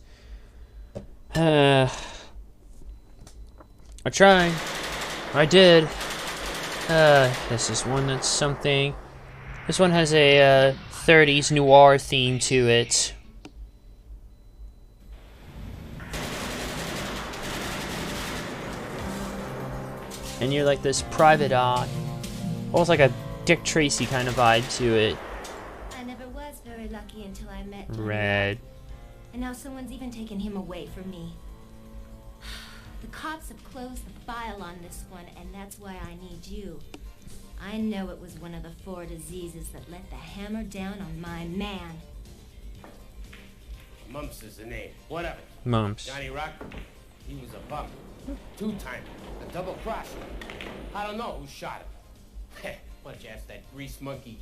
I tried. I did. This is one that's something. This one has a 30s noir theme to it. And you're like this private eye. Almost like a Dick Tracy kind of vibe to it. I never was very lucky until I met Johnny. Red. And now someone's even taken him away from me. The cops have closed the file on this one, and that's why I need you. I know it was one of the 4 diseases that let the hammer down on my man. Mumps is the name. What of it? Mumps. Johnny Rock, he was a bum. 2-timer, a double crosser. I don't know who shot him. Why don't you ask that grease monkey,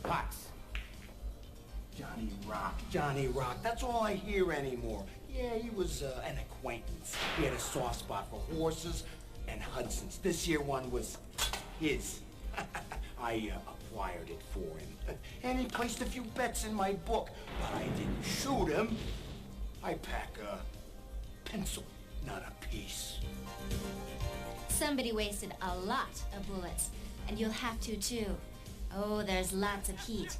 Potts? Johnny Rock. That's all I hear anymore. Yeah, he was an acquaintance. He had a soft spot for horses and Hudsons. This here one was his. I acquired it for him. And he placed a few bets in my book. But I didn't shoot him. I pack a pencil, not a piece. Somebody wasted a lot of bullets, and you'll have to too. Oh, there's lots of heat.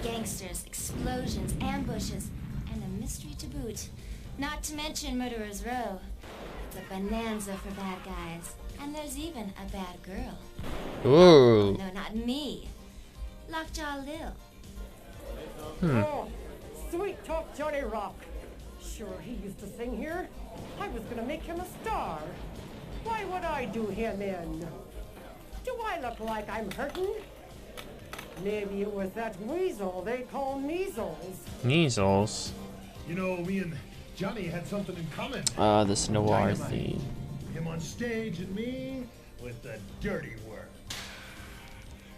Gangsters, explosions, ambushes, and a mystery to boot. Not to mention Murderer's Row. It's a bonanza for bad guys. And there's even a bad girl. Ooh. No, not me. Lockjaw Lil. Oh, sweet talk Johnny Rock. Sure, he used to sing here. I was gonna make him a star. Why would I do him in? Do I look like I'm hurting? Maybe it was that weasel they call measles. Measles? You know, me and Johnny had something in common. This noir theme. Him on stage and me with the dirty work.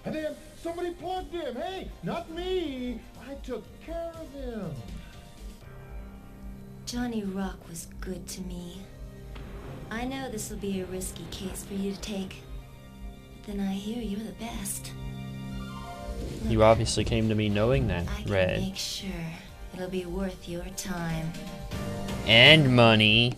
And then somebody plugged him. Hey, not me. I took care of him. Johnny Rock was good to me. I know this will be a risky case for you to take. But then I hear you're the best. You obviously came to me knowing that, I can Red. make sure it'll be worth your time. And money.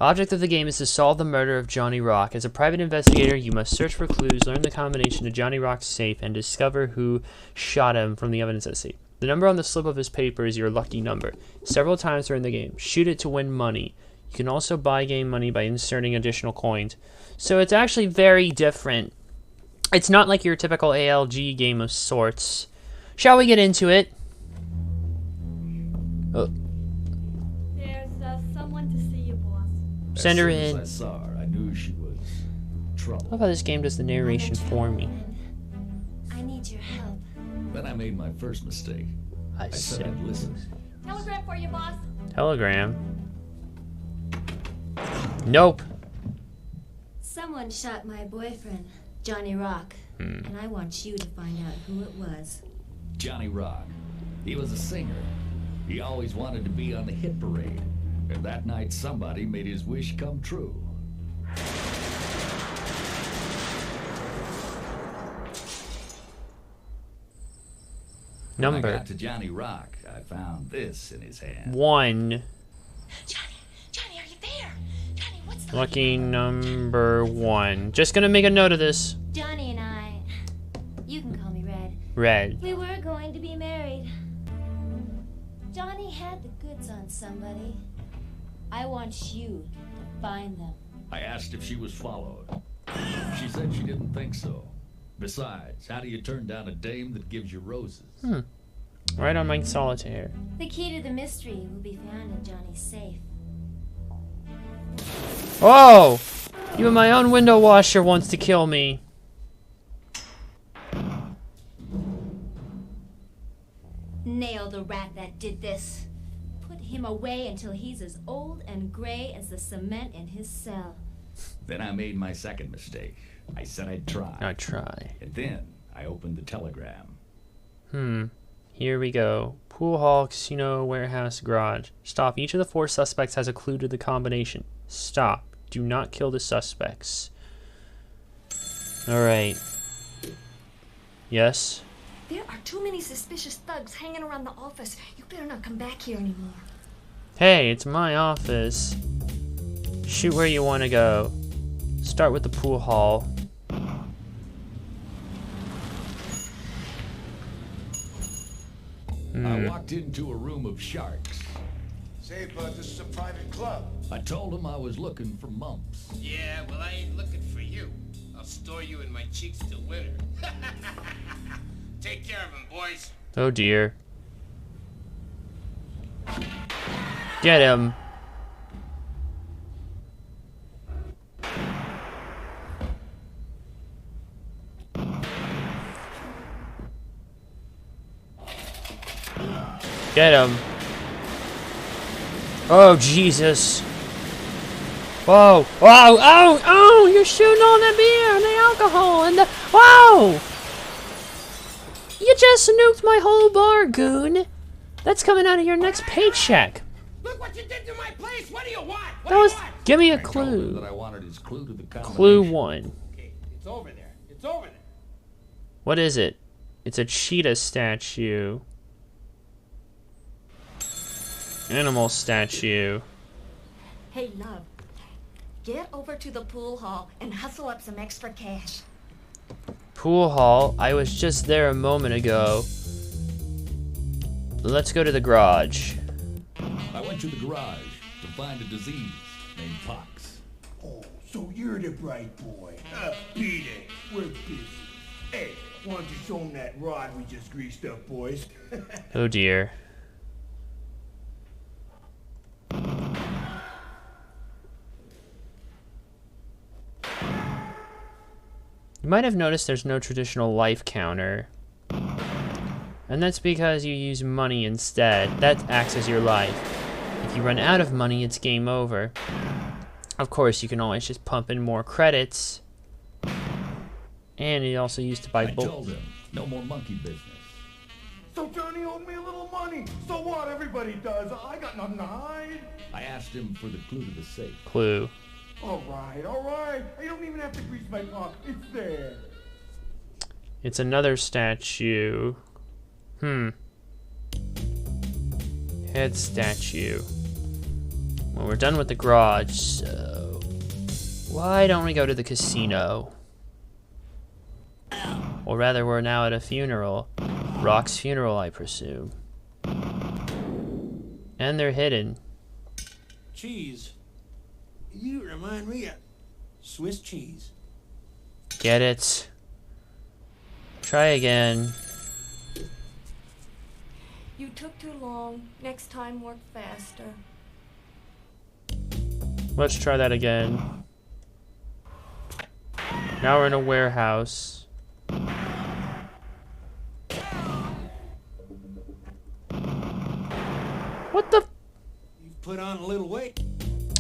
Object of the game is to solve the murder of Johnny Rock. As a private investigator, you must search for clues, learn the combination to Johnny Rock's safe, and discover who shot him from the evidence at the safe. The number on the slip of his paper is your lucky number. Several times during the game, shoot it to win money. You can also buy game money by inserting additional coins. So it's actually very different. It's not like your typical ALG game of sorts. Shall we get into it? Oh. There's someone to see you, boss. Send her in. As soon as I saw her, I knew she was trouble. I love how this game does the narration for me. I need your help. Then I made my first mistake. I said I'd listen. Telegram for you, boss. Telegram. Nope. Someone shot my boyfriend, Johnny Rock. And I want you to find out who it was. Johnny Rock. He was a singer. He always wanted to be on the hit parade. And that night somebody made his wish come true. Number. When I got to Johnny Rock, I found this in his hand. 1. Johnny, are you there? Johnny, what's the... Lucky number 1. Just gonna make a note of this. Johnny and I, you can call me Red. Red. We were going to be married. Johnny had the goods on somebody. I want you to find them. I asked if she was followed. She said she didn't think so. Besides, how do you turn down a dame that gives you roses? Right on my solitaire. The key to the mystery will be found in Johnny's safe. Oh! Even my own window washer wants to kill me. Nail the rat that did this. Put him away until he's as old and gray as the cement in his cell. Then I made my second mistake. I said I'd try. I'd try. And then I opened the telegram. Here we go. Pool hall, casino, warehouse, garage. Stop. Each of the 4 suspects has a clue to the combination. Stop. Do not kill the suspects. Alright. Yes? There are too many suspicious thugs hanging around the office. You better not come back here anymore. Hey, it's my office. Shoot where you want to go. start with the pool hall. I walked into a room of sharks. Say, bud, this is a private club. I told them I was looking for mumps. Yeah, well, I ain't looking for you. I'll store you in my cheeks till winter. Take care of him, boys. Oh dear. Get him. Get him. Oh, Jesus. Whoa. Whoa. Oh, oh, you're shooting all the beer and the alcohol and the... Whoa! You just nuked my whole bar, goon. That's coming out of your next paycheck. Look what you did to my place. What do you want? What That do was... you want? Give me a I told him clue. that I wanted his clue to the combination. Clue 1. Okay, it's over there. It's over there. What is it? It's a cheetah statue. Animal statue. Hey, love. Get over to the pool hall and hustle up some extra cash. Pool hall. I was just there a moment ago. Let's go to the garage. I went to the garage to find a disease named pox. Oh, so you're the bright boy. Beat it. We're busy. Hey, why don't you show him that rod we just greased up, boys? Oh dear. You might have noticed there's no traditional life counter. And that's because you use money instead. That acts as your life. If you run out of money, it's game over. Of course, you can always just pump in more credits. And it also used to buy I told him, no more monkey business. So Johnny owed me a little money. So what? Everybody does. I got nothing to hide. I asked him for the clue to the safe. Clue. All right, all right. I don't even have to grease my palm. It's there. It's another statue. Head statue. Well, we're done with the garage, so... Why don't we go to the casino? Or rather, we're now at a funeral. Rock's funeral, I presume. And they're hidden. Cheese. You remind me of Swiss cheese. Get it? Try again. You took too long. Next time, work faster. Let's try that again. Now we're in a warehouse. What the? You've put on a little weight.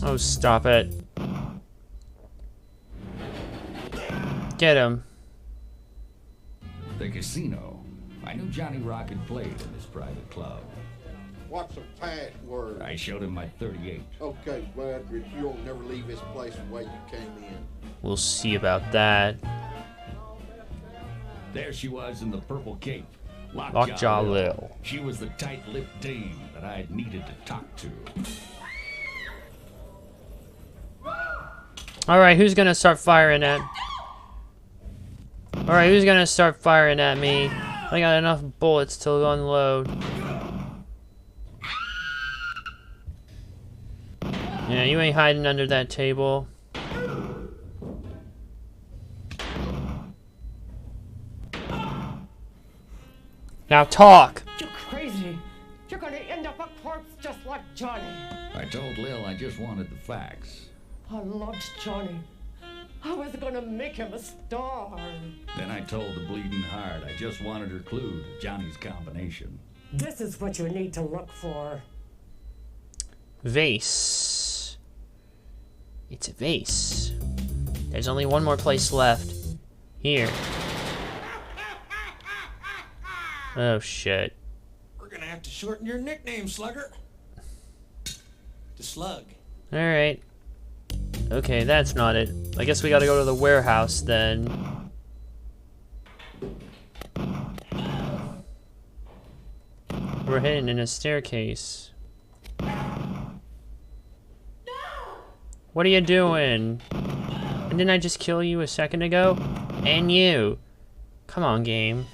Oh, stop it. Get him. The casino. I knew Johnny Rock had played in this private club. What's the password? I showed him my 38. Okay, Bud, you'll never leave this place the way you came in. We'll see about that. There she was in the purple cape. Lockjaw Lil. She was the tight-lipped dame that I needed to talk to. Alright, who's gonna start firing at... Alright, who's gonna start firing at me? I got enough bullets to unload. Yeah, you ain't hiding under that table. Now talk! You're crazy. You're gonna end up a corpse just like Johnny. I told Lil I just wanted the facts. I loved Johnny. I was gonna make him a star. Then I told the bleeding heart I just wanted her clue to Johnny's combination. This is what you need to look for. Vase. It's a vase. There's only one more place left. Here. Oh shit. We're gonna have to shorten your nickname, Slugger. To Slug. Alright. Okay, that's not it. I guess we gotta go to the warehouse then. We're hidden in a staircase. What are you doing? And didn't I just kill you a second ago? And you. Come on, game.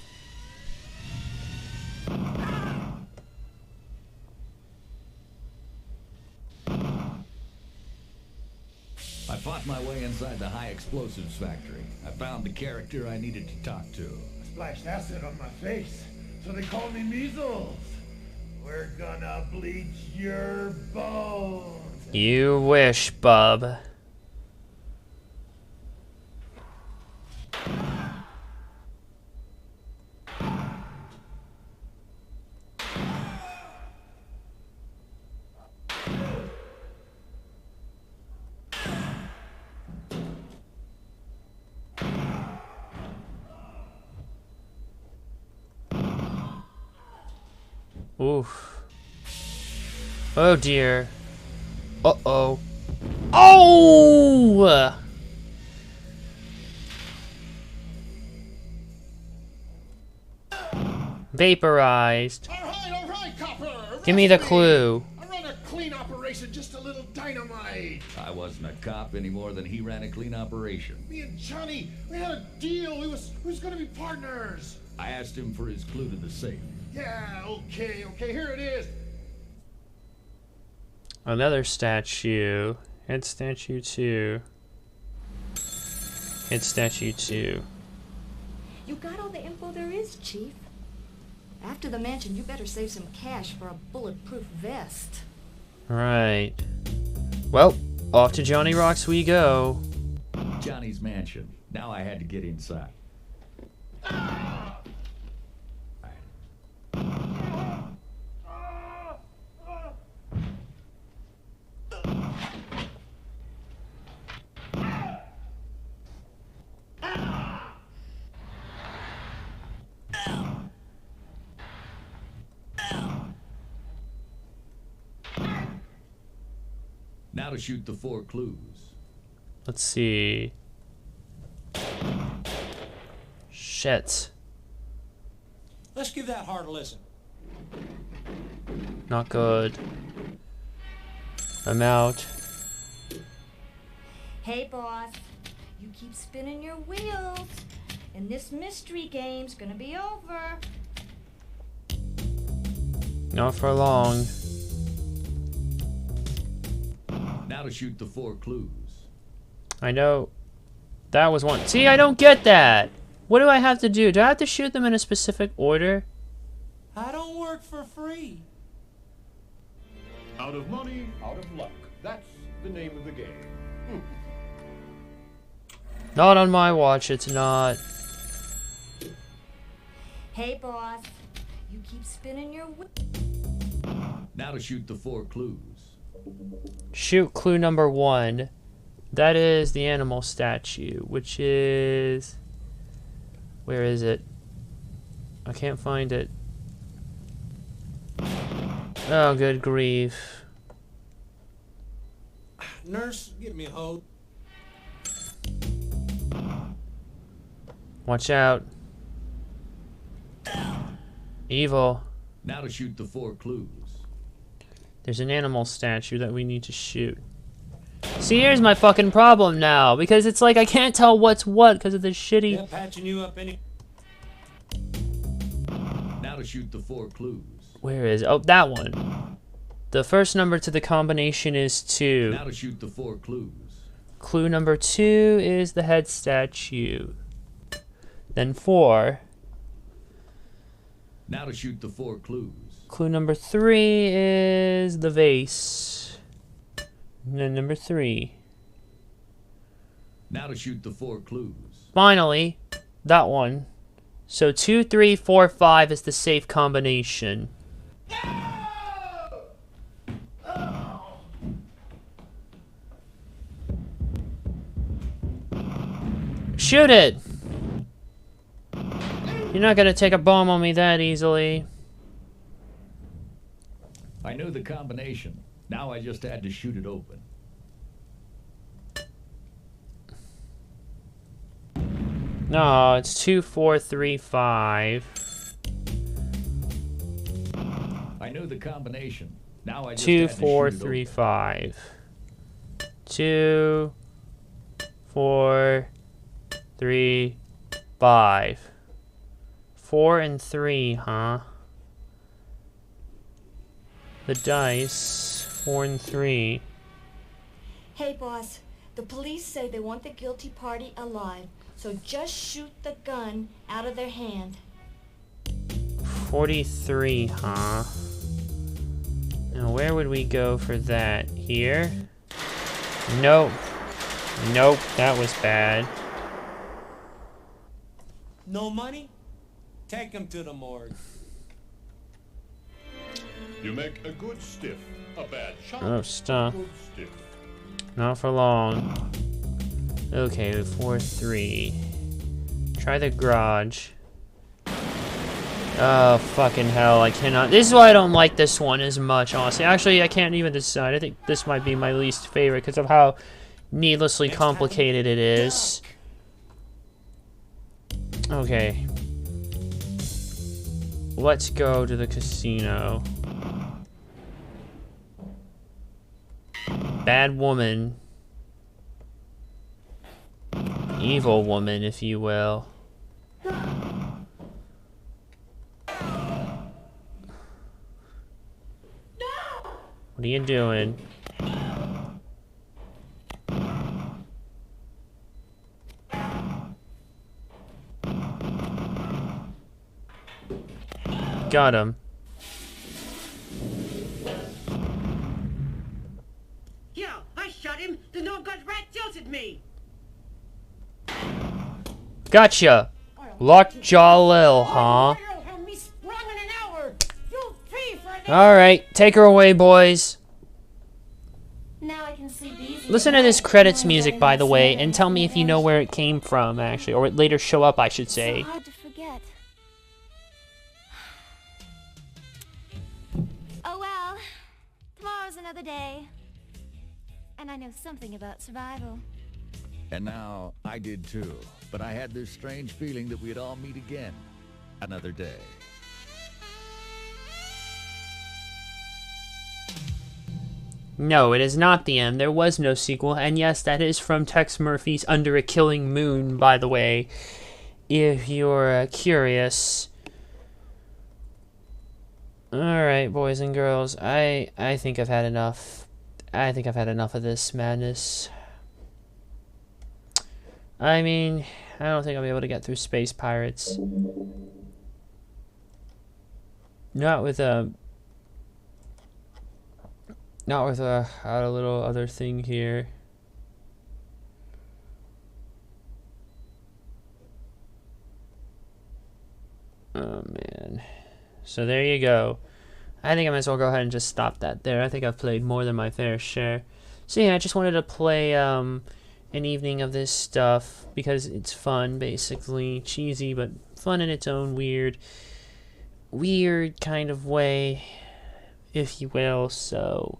I fought my way inside the high explosives factory. I found the character I needed to talk to. Splashed acid on my face, so they call me Measles. We're gonna bleach your bones. You wish, bub. Oof. Oh dear. Uh-oh. Oh! Vaporized. All right, copper. Give me the clue. I run a clean operation, just a little dynamite. I wasn't a cop any more than he ran a clean operation. Me and Johnny, we had a deal. We was gonna be partners. I asked him for his clue to the safe. Yeah, okay, here it is. Another statue. Head statue 2. Head statue 2. You got all the info there is, Chief. After the mansion, you better save some cash for a bulletproof vest. Right. Well, off to Johnny Rocks we go. Johnny's mansion. Now I had to get inside. Now to shoot the 4 clues. Let's see. Shit. Let's give that hard a listen. Not good. I'm out. Hey, boss. You keep spinning your wheels, and this mystery game's gonna be over. Not for long. Now to shoot the 4 clues. I know. That was one. See, I don't get that. What do I have to do? Do I have to shoot them in a specific order? I don't work for free. Out of money, out of luck. That's the name of the game. Not on my watch, it's not. Hey, boss. You keep spinning your wheels. Now to shoot the 4 clues. Shoot clue number 1. That is the animal statue, which is... Where is it? I can't find it. Oh, good grief. Nurse, give me a hold. Watch out. Evil. Now to shoot the 4 clues. There's an animal statue that we need to shoot. See, here's my fucking problem now, because it's like I can't tell what's what because of this shitty... Yeah, patching you up any... Now to shoot the 4 clues. Where is... Oh, that one. The first number to the combination is 2. Now to shoot the 4 clues. Clue number 2 is the head statue. Then 4. Now to shoot the 4 clues. Clue number 3 is the vase. And then number 3. Now to shoot the 4 clues. Finally, that one. So 2, 3, 4, 5 is the safe combination. Shoot it! You're not gonna take a bomb on me that easily. I knew the combination. Now I just had to shoot it open. No, it's 2, 4, 3, 5. I knew the combination. Now I just 2, had to 4, shoot it 3, open. 5. 2, 4, 3, 5. 4 and 3, huh? The dice, 4 and 3. Hey, boss. The police say they want the guilty party alive, so just shoot the gun out of their hand. 43, huh? Now, where would we go for that? Here? Nope. Nope, that was bad. No money? Take him to the morgue. You make a good stiff, a bad shot. Oh, stop. Good stiff. Not for long. Okay, 4, 3. Try the garage. Oh, fucking hell, I cannot. This is why I don't like this one as much, honestly. Actually, I can't even decide. I think this might be my least favorite because of how needlessly complicated it is. Okay. Let's go to the casino. Bad woman. Evil woman, if you will. What are you doing? Got him. Yeah, I shot him. The no-good rat jilted me. Gotcha! Lockjaw Lil, huh? Alright, take her away, boys. Now I can sleep easy. Listen to this credits music, by the way, and tell me if you know where it came from, actually. Or it later show up, I should say. So hard to forget. Oh well. Tomorrow's another day. And I know something about survival. And now, I did too. But I had this strange feeling that we'd all meet again. Another day. No, it is not the end. There was no sequel. And yes, that is from Tex Murphy's Under a Killing Moon, by the way. If you're curious. Alright, boys and girls. I think I've had enough. I think I've had enough of this madness. I mean, I don't think I'll be able to get through Space Pirates. Not with a little other thing here. Oh man. So there you go. I think I might as well go ahead and just stop that there. I think I've played more than my fair share. So yeah, I just wanted to play an evening of this stuff because it's fun, basically. Cheesy, but fun in its own weird kind of way, if you will. So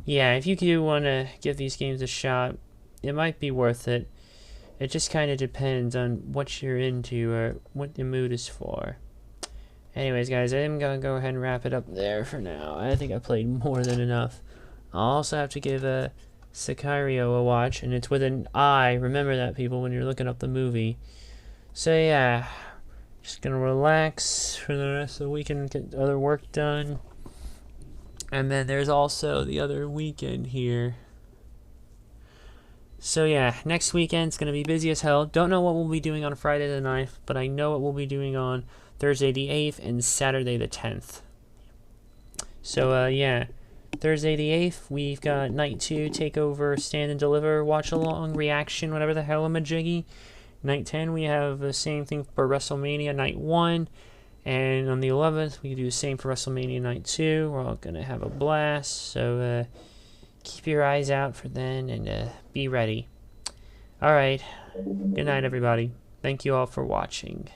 yeah, if you do want to give these games a shot, it might be worth it. It just kind of depends on what you're into or what the mood is for. Anyways, guys, I'm going to go ahead and wrap it up there for now. I think I played more than enough. I'll also have to give Sicario a watch, and it's with an I. Remember that, people, when you're looking up the movie. So yeah, just going to relax for the rest of the weekend, get other work done. And then there's also the other weekend here. So yeah, next weekend's going to be busy as hell. Don't know what we'll be doing on Friday the 9th, but I know what we'll be doing on Thursday the 8th and Saturday the 10th. So yeah, Thursday the 8th, we've got Night 2, Takeover, Stand and Deliver, Watch Along, Reaction, whatever the hell, Majiggy. Night 10, we have the same thing for WrestleMania Night 1. And on the 11th, we do the same for WrestleMania Night 2. We're all going to have a blast. So keep your eyes out for then and be ready. Alright, good night, everybody. Thank you all for watching.